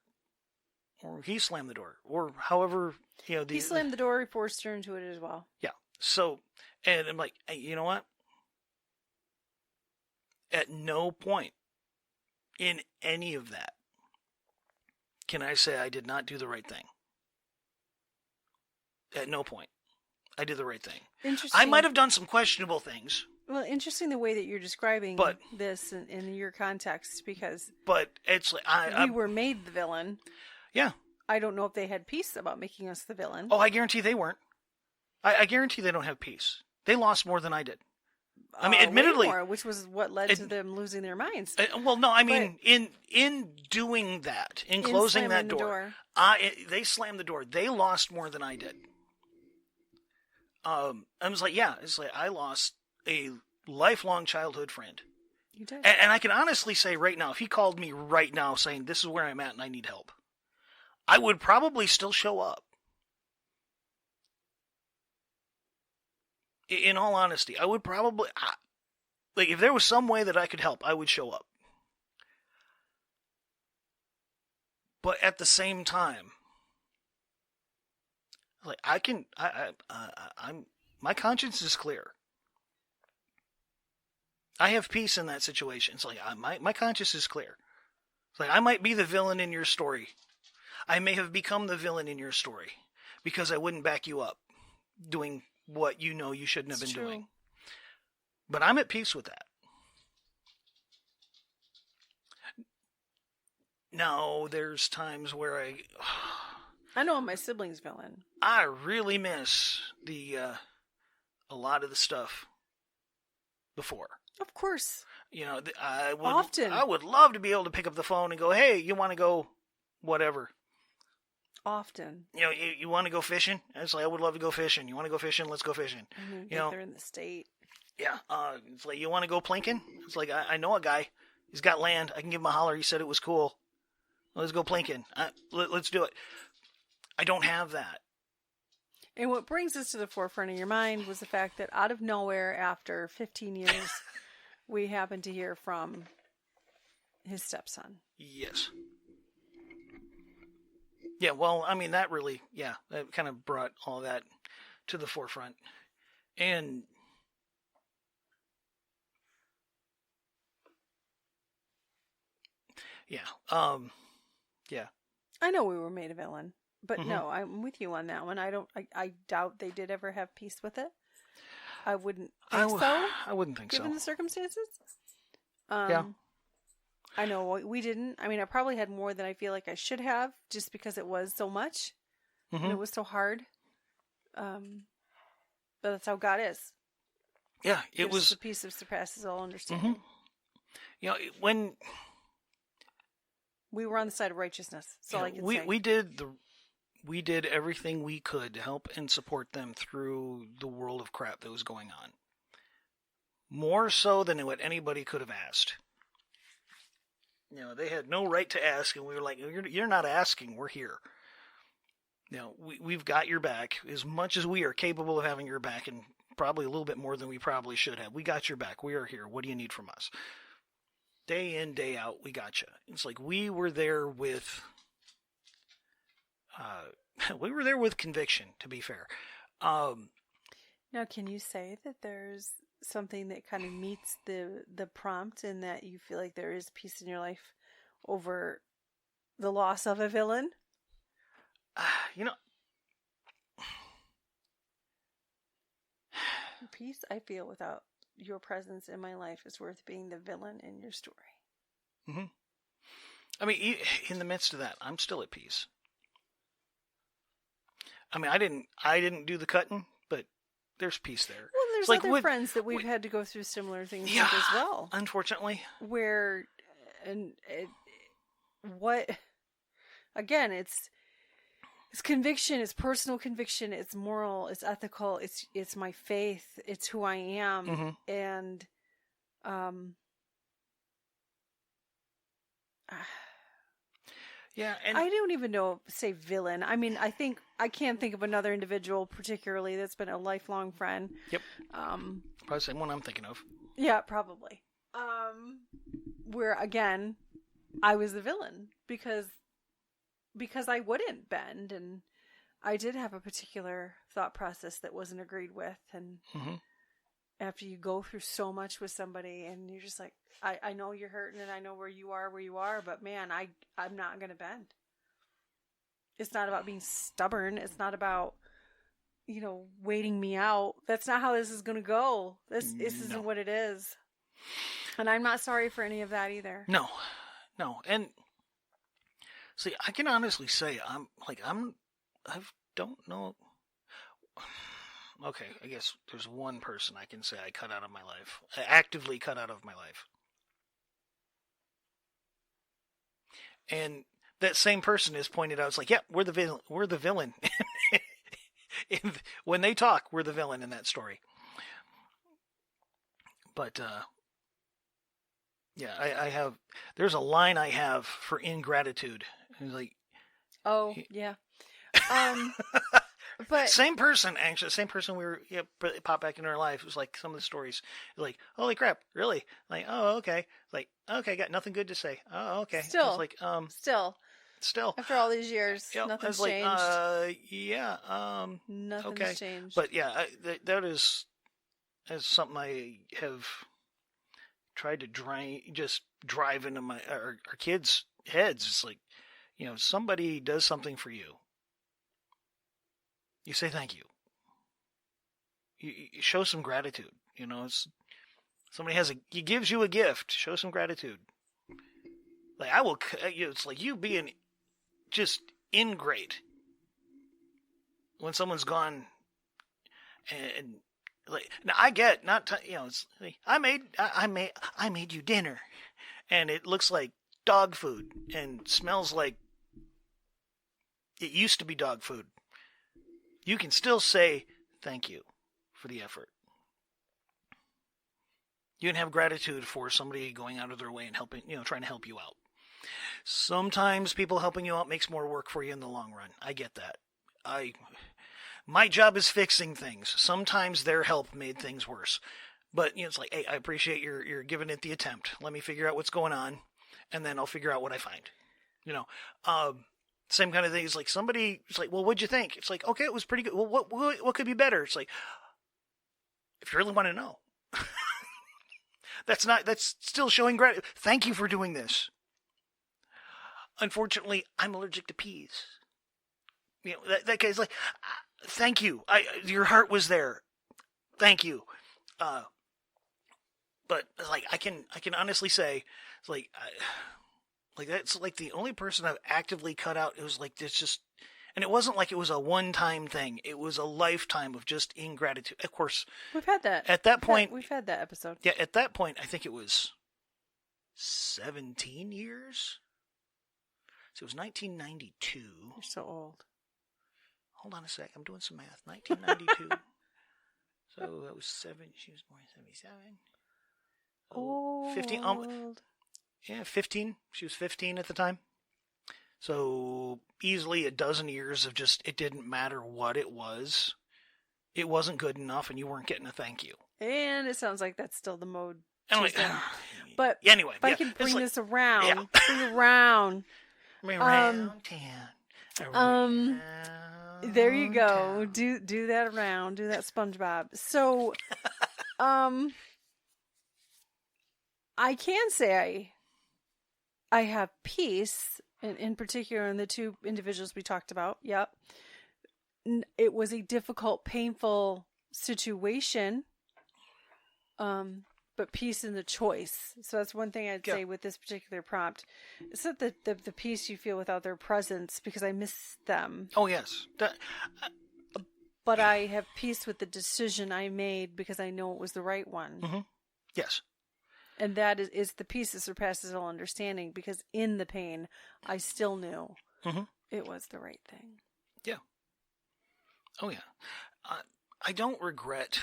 Or he slammed the door. Or however, he slammed the door, he forced her into it as well. Yeah. So, and I'm like, hey, you know what? At no point in any of that can I say I did not do the right thing. At no point. I did the right thing. Interesting. I might have done some questionable things. Well, interesting the way that you're describing this in your context, because but it's like we were made the villain. Yeah. I don't know if they had peace about making us the villain. Oh, I guarantee they weren't. I guarantee they don't have peace. They lost more than I did. I mean, admittedly, way more, which was what led to them losing their minds. Well, no, I mean, in doing that, in closing that door, they slammed the door. They lost more than I did. I was like, yeah, it's like I lost a lifelong childhood friend. You did, and I can honestly say right now, if he called me right now saying this is where I'm at and I need help, I would probably still show up. In all honesty, I would probably, like, if there was some way that I could help, I would show up. But at the same time, like, my conscience is clear. I have peace in that situation. It's like, my conscience is clear. It's like, I might be the villain in your story. I may have become the villain in your story because I wouldn't back you up doing what you shouldn't have been doing. But I'm at peace with that. Now, there's times where I know I'm my sibling's villain. I really miss a lot of the stuff before. Of course. Often. I would love to be able to pick up the phone and go, hey, you want to go whatever. Often. You want to go fishing? It's like, I would love to go fishing. You want to go fishing? Let's go fishing. They're in the state. Yeah. It's like, you want to go plinking? It's like, I know a guy. He's got land. I can give him a holler. He said it was cool. Let's go plinking. Let's do it. I don't have that. And what brings this to the forefront of your mind was the fact that out of nowhere, after 15 years, we happened to hear from his stepson. Yes. Yeah, well, I mean, that really, that kind of brought all that to the forefront. And yeah. I know we were made a villain, but no, I'm with you on that one. I doubt they did ever have peace with it. I wouldn't think so. I wouldn't think given so. the circumstances. Yeah. I know we didn't. I mean, I probably had more than I feel like I should have, just because it was so much. And it was so hard. But that's how God is. Yeah, it was the peace that surpasses all understanding. when We were on the side of righteousness. That's all I can say. We did everything we could to help and support them through the world of crap that was going on. More so than what anybody could have asked. They had no right to ask, and we were like, you're not asking, we're here. We've got your back as much as we are capable of having your back, and probably a little bit more than we probably should have. We got your back. We are here. What do you need from us? Day in, day out, we got you. It's like we were there with conviction, to be fair. Now, can you say that there's something that kind of meets the prompt, in that you feel like there is peace in your life over the loss of a villain? Peace I feel without your presence in my life is worth being the villain in your story. Mm-hmm. I mean, in the midst of that, I'm still at peace. I mean, I didn't do the cutting, but there's peace there. Well, there's other friends that we've had to go through similar things with as well. Unfortunately. Where, again, it's conviction, it's personal conviction, it's moral, it's ethical, it's my faith, it's who I am. Mm-hmm. And, yeah, and I don't even say villain. I mean, I can't think of another individual particularly that's been a lifelong friend. Yep. Probably the same one I'm thinking of. Yeah, probably. Where again, I was the villain because I wouldn't bend, and I did have a particular thought process that wasn't agreed with, and mm-hmm. after you go through so much with somebody, and you're just like, I know you're hurting, and I know where you are, but man, I'm not going to bend. It's not about being stubborn. It's not about, waiting me out. That's not how this is going to go. This isn't what it is. And I'm not sorry for any of that either. No. And see, I can honestly say I don't know. Okay, I guess there's one person I can say I cut out of my life. I actively cut out of my life. And that same person has pointed out, it's like, yeah, we're the villain. When they talk, we're the villain in that story. But, yeah, I have, there's a line I have for ingratitude. It's like, oh, yeah. But same person we were pop back into our life. It was like some of the stories, like, holy crap, really? Like, oh, okay. Like, okay, got nothing good to say. Oh, okay. Still, like, still after all these years, nothing's changed. Nothing's changed. But yeah, that is something I have tried to drive into our kids' heads. It's like, somebody does something for you. You say thank you. You show some gratitude. Somebody he gives you a gift. Show some gratitude. Like, I will. It's like you being just ingrate when someone's gone. And like, now I get not. It's like, I made you dinner, and it looks like dog food and smells like it used to be dog food. You can still say thank you for the effort. You can have gratitude for somebody going out of their way and helping, trying to help you out. Sometimes people helping you out makes more work for you in the long run. I get that. My job is fixing things. Sometimes their help made things worse. But it's like, hey, I appreciate you're giving it the attempt. Let me figure out what's going on, and then I'll figure out what I find. Same kind of thing. It's like somebody. It's like, well, what'd you think? It's like, okay, it was pretty good. Well, what could be better? It's like, if you really want to know, that's still showing gratitude. Thank you for doing this. Unfortunately, I'm allergic to peas. That guy's like, thank you. Your heart was there. Thank you. But like, I can honestly say, it's like. Like, that's like the only person I've actively cut out. It was like this just, and it wasn't like it was a one-time thing. It was a lifetime of just ingratitude. Of course, we've had that. At that point, we've had that episode. Yeah, at that point, I think it was 17 years So it was 1992. You're so old. Hold on a sec. I'm doing some math. 1992. So that was 7. She was born in 77. Old. 15. Yeah, 15. She was 15 at the time. So easily a dozen years of just, it didn't matter what it was. It wasn't good enough and you weren't getting a thank you. And it sounds like that's still the mode. Anyway, but anyway, if I can bring this around, bring it around. Around town. There you go. Do that around. Do that SpongeBob. So, I can say I have peace, in particular in the two individuals we talked about. Yep. It was a difficult, painful situation, but peace in the choice. So that's one thing I'd say with this particular prompt. It's not the peace you feel without their presence, because I miss them. Oh, yes. But I have peace with the decision I made because I know it was the right one. Mm-hmm. Yes. And that is the peace that surpasses all understanding, because in the pain, I still knew it was the right thing. Yeah. Oh, yeah. I don't regret.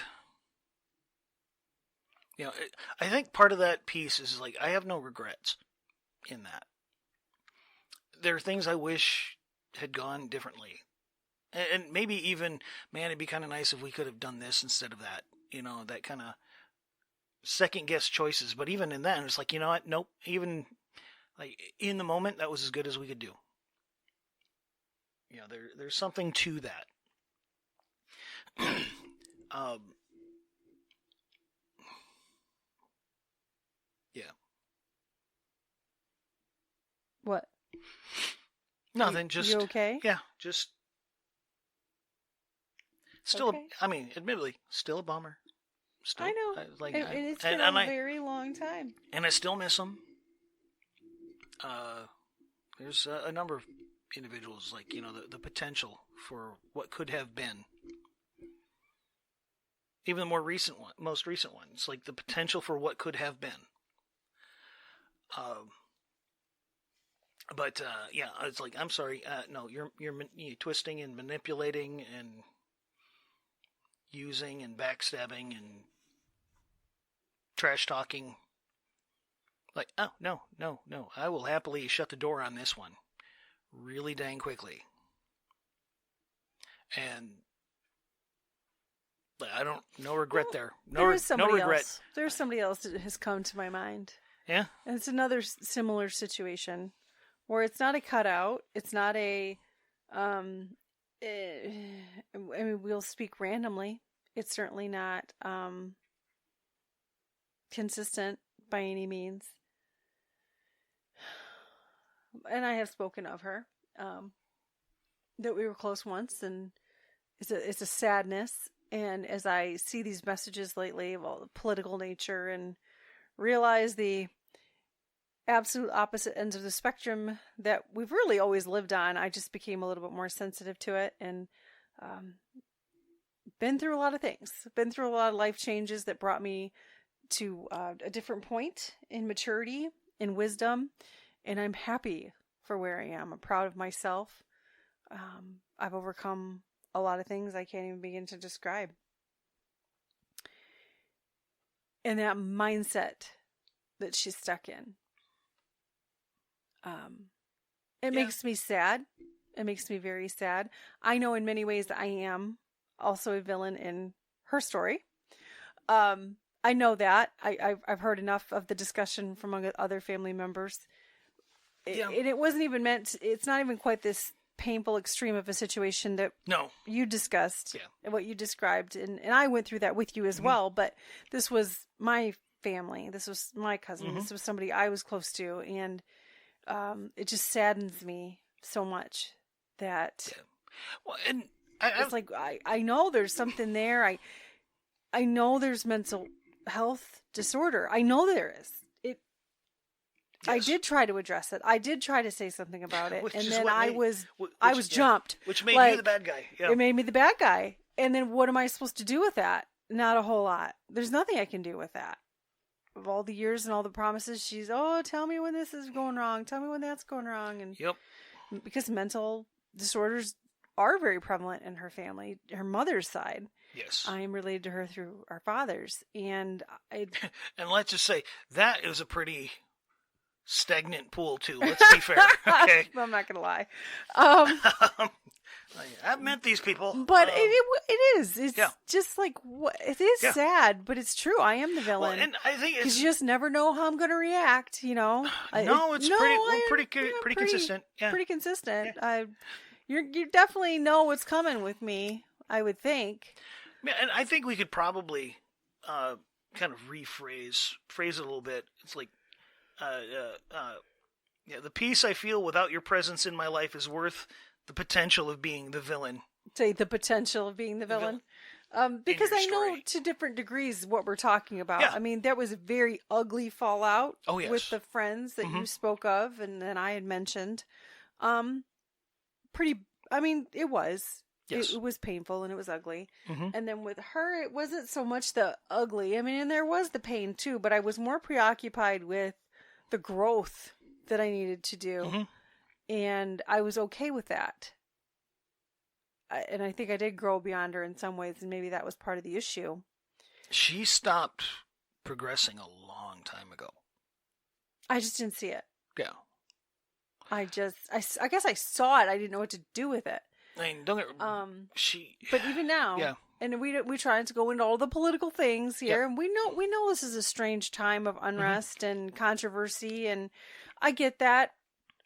I think part of that piece is like, I have no regrets in that. There are things I wish had gone differently. And maybe even, man, it'd be kind of nice if we could have done this instead of that. That kind of second guess choices. But even in that, it's like, you know what? Nope. Even like in the moment, that was as good as we could do. There's something to that. Yeah. What? Nothing. Just you okay? Yeah. Just still. Okay. Admittedly, still a bummer. Still, I know. It's been a very long time. And I still miss them. There's a number of individuals, like, the potential for what could have been. Even the most recent one, it's like the potential for what could have been. But it's like, I'm sorry, no, you're twisting and manipulating and using and backstabbing and trash talking. Like, oh, no, I will happily shut the door on this one really dang quickly. And no regret there. No regret. Else. There's somebody else that has come to my mind. Yeah? And it's another similar situation where it's not a cutout. It's not a, we'll speak randomly. It's certainly not, consistent by any means. And I have spoken of her, that we were close once, and it's a sadness. And as I see these messages lately of all the political nature and realize the absolute opposite ends of the spectrum that we've really always lived on, I just became a little bit more sensitive to it, and been through a lot of things. Been through a lot of life changes that brought me to a different point in maturity, in wisdom, and I'm happy for where I am. I'm proud of myself. I've overcome a lot of things I can't even begin to describe. And that mindset that she's stuck in, it makes me sad. It makes me very sad. I know in many ways that I am also a villain in her story. I know that. I've heard enough of the discussion from other family members. And it wasn't even it's not even quite this painful extreme of a situation that you discussed and what you described. And I went through that with you as well, but this was my family. This was my cousin. This was somebody I was close to. And it just saddens me so much that well, and it's like, I know there's something there. I know there's mental health disorder. I know there is. I did try to address it. I did try to say something about it. And then I was jumped. Which made you the bad guy. Yeah. It made me the bad guy. And then what am I supposed to do with that? Not a whole lot. There's nothing I can do with that. of all the years and all the promises, she's, oh, tell me when this is going wrong. Tell me when that's going wrong. And Yep. because mental disorders are very prevalent in her family, her mother's side. Yes. I am related to her through our fathers. And and let's just say that is a pretty stagnant pool too. Let's be fair. Okay. I'm not going to lie. I've met these people. But it is. It's yeah. just like, it is sad, but it's true. I am the villain. Well, and I think because you just never know how I'm going to react, No, it's pretty consistent. Yeah. Pretty consistent. Yeah. You definitely know what's coming with me, I would think. Yeah, and I think we could probably kind of phrase it a little bit. It's like, the peace I feel without your presence in my life is worth the potential of being the villain. Say the potential of being the villain. Because I know to different degrees what we're talking about. Yeah. I mean, there was a very ugly fallout yes. with the friends that you spoke of and that I had mentioned. It was. Yes. It was painful and it was ugly. Mm-hmm. And then with her, it wasn't so much the ugly. I mean, and there was the pain too, but I was more preoccupied with the growth that I needed to do. Mm-hmm. And I was okay with that. And I think I did grow beyond her in some ways, and maybe that was part of the issue. She stopped progressing a long time ago. I just didn't see it. Yeah. I guess I saw it. I didn't know what to do with it. I mean, don't get she. But even now, yeah. And we try to go into all the political things here, and we know this is a strange time of unrest and controversy, and I get that.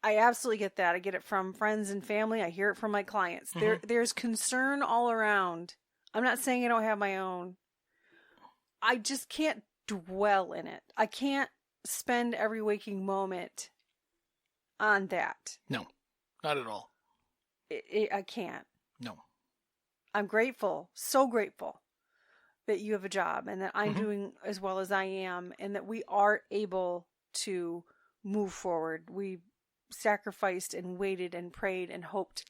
I absolutely get that. I get it from friends and family. I hear it from my clients. There's concern all around. I'm not saying I don't have my own. I just can't dwell in it. I can't spend every waking moment on that. No, not at all. I can't. No. I'm grateful, so grateful that you have a job and that I'm doing as well as I am and that we are able to move forward. We sacrificed and waited and prayed and hoped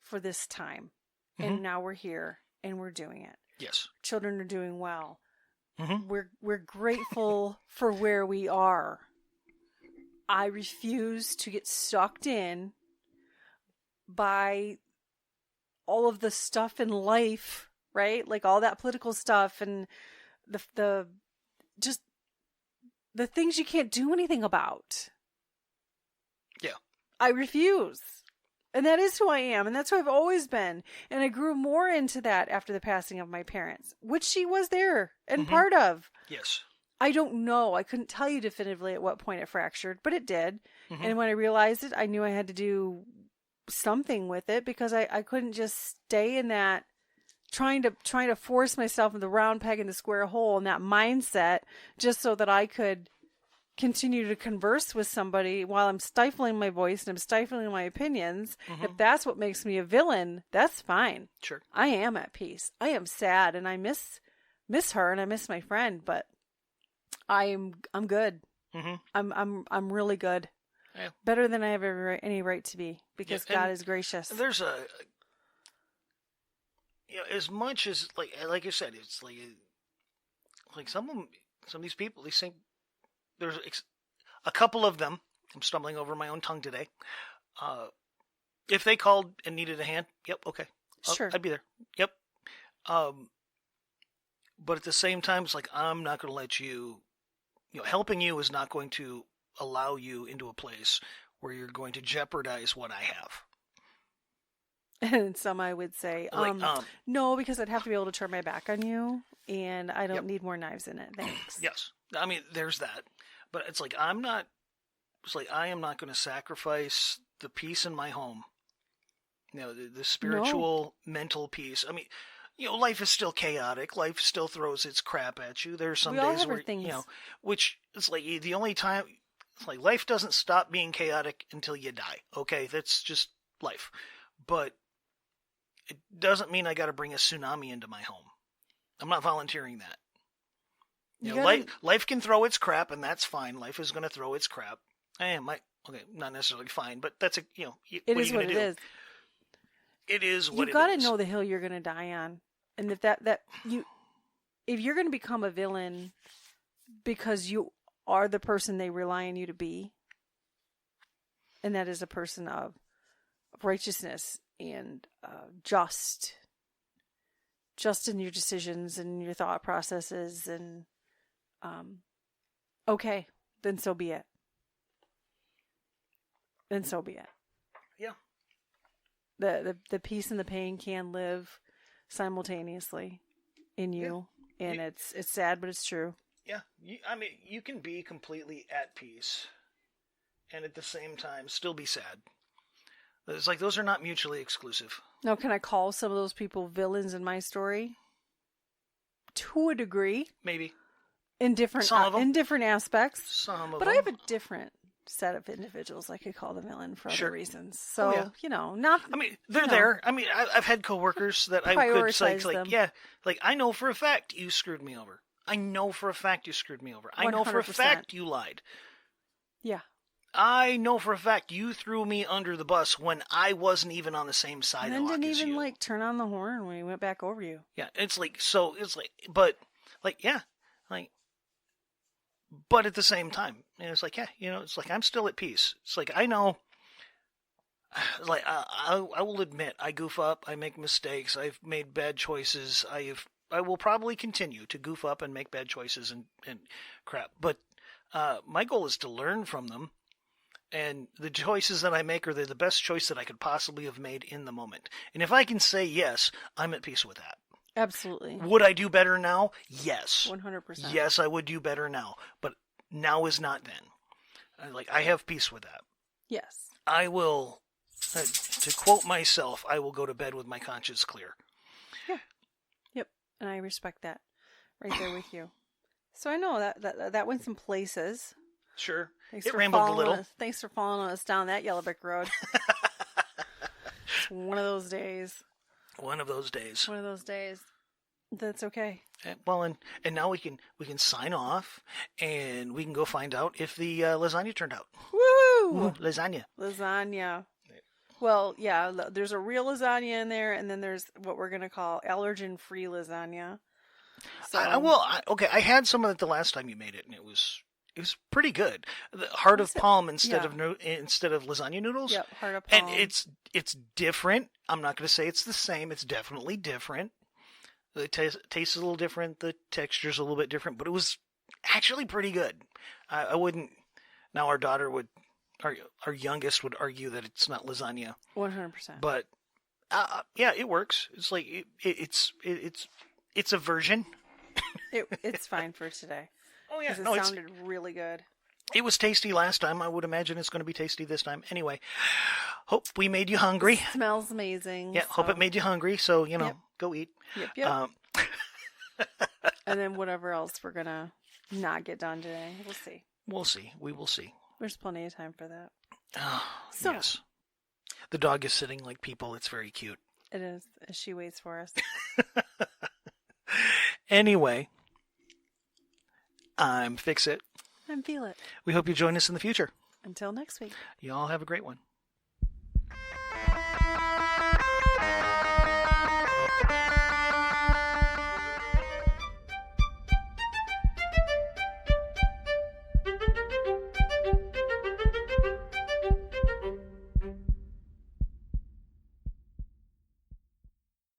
for this time. And now we're here and we're doing it. Yes. Children are doing well. We're grateful for where we are. I refuse to get sucked in by all of the stuff in life, right? Like all that political stuff and the things you can't do anything about. Yeah. I refuse. And that is who I am. And that's who I've always been. And I grew more into that after the passing of my parents, which she was there and part of. Yes. I don't know. I couldn't tell you definitively at what point it fractured, but it did. And when I realized it, I knew I had to do something with it because I couldn't just stay in that trying to force myself in the round peg in the square hole and that mindset just so that I could continue to converse with somebody while I'm stifling my voice and I'm stifling my opinions. If that's what makes me a villain, that's fine. Sure. I am at peace. I am sad and I miss her and I miss my friend, but I'm good. I'm really good. Yeah. Better than I have any right to be because God is gracious. There's as much as like you said, it's like some of these people, they think there's a couple of them. I'm stumbling over my own tongue today. If they called and needed a hand, yep, okay, sure, I'd be there. Yep. But at the same time, it's like I'm not going to let you. Helping you is not going to allow you into a place where you're going to jeopardize what I have. And some I would say, no, because I'd have to be able to turn my back on you, and I don't need more knives in it. Thanks. Yes, I mean there's that, but it's like I am not going to sacrifice the peace in my home. The spiritual, mental peace. I mean, life is still chaotic. Life still throws its crap at you. There's some days where which it's like the only time. It's like life doesn't stop being chaotic until you die. Okay, that's just life. But it doesn't mean I got to bring a tsunami into my home. I'm not volunteering that. Life can throw its crap, and that's fine. Life is going to throw its crap. Not necessarily fine, but that's it is what it is. It is what it is. You got to know the hill you're going to die on, and if you're going to become a villain because you are the person they rely on you to be. And that is a person of righteousness and just in your decisions and your thought processes. And okay, then so be it. Then so be it. Yeah. The peace and the pain can live simultaneously in you. Yeah. And it's sad, but it's true. Yeah. You can be completely at peace and at the same time still be sad. It's like those are not mutually exclusive. Now, can I call some of those people villains in my story? To a degree. Maybe. In different aspects. Some of them. But I have a different set of individuals I could call the villain for other reasons. So, not... I mean, they're there. I mean, I've had coworkers that I could say, I know for a fact you screwed me over. I know for a fact you screwed me over. 100%. I know for a fact you lied. Yeah. I know for a fact you threw me under the bus when I wasn't even on the same side of the and then didn't even, turn on the horn when he went back over you. Yeah, but at the same time, it's like, it's like I'm still at peace. It's like, I know, like, I will admit, I goof up, I make mistakes, I've made bad choices, I will probably continue to goof up and make bad choices and crap, but my goal is to learn from them, and the choices that I make are the best choice that I could possibly have made in the moment. And if I can say yes, I'm at peace with that. Absolutely. Would I do better now? Yes. 100%. Yes, I would do better now. But now is not then. I have peace with that. Yes. I will, to quote myself, I will go to bed with my conscience clear. Yeah. Yep. And I respect that. Right there with you. So I know that went some places. Sure. It rambled a little. Thanks for following us down that yellow brick road. It's one of those days. One of those days. One of those days. That's okay. Well, and now we can sign off, and we can go find out if the lasagna turned out. Woo! Lasagna. Lasagna. Well, yeah, there's a real lasagna in there, and then there's what we're going to call allergen-free lasagna. So, I had some of it the last time you made it, and it was pretty good. The heart of palm instead of lasagna noodles. Yep, heart of palm. And it's different. I'm not going to say it's the same. It's definitely different. The taste is a little different. The texture's a little bit different, but it was actually pretty good. I wouldn't. Now our daughter would, our youngest would argue that it's not lasagna. 100%. But yeah, it works. It's like it's a version. It's fine for today. Oh yeah, it sounded really good. It was tasty last time. I would imagine it's going to be tasty this time. Anyway, hope we made you hungry. It smells amazing. Yeah, hope it made you hungry. So go eat. Yep. And then whatever else we're gonna not get done today, we'll see. We'll see. We will see. There's plenty of time for that. Yes. The dog is sitting like people. It's very cute. It is. She waits for us. Anyway. I'm Fix It. I'm Feel It. We hope you join us in the future. Until next week. You all have a great one.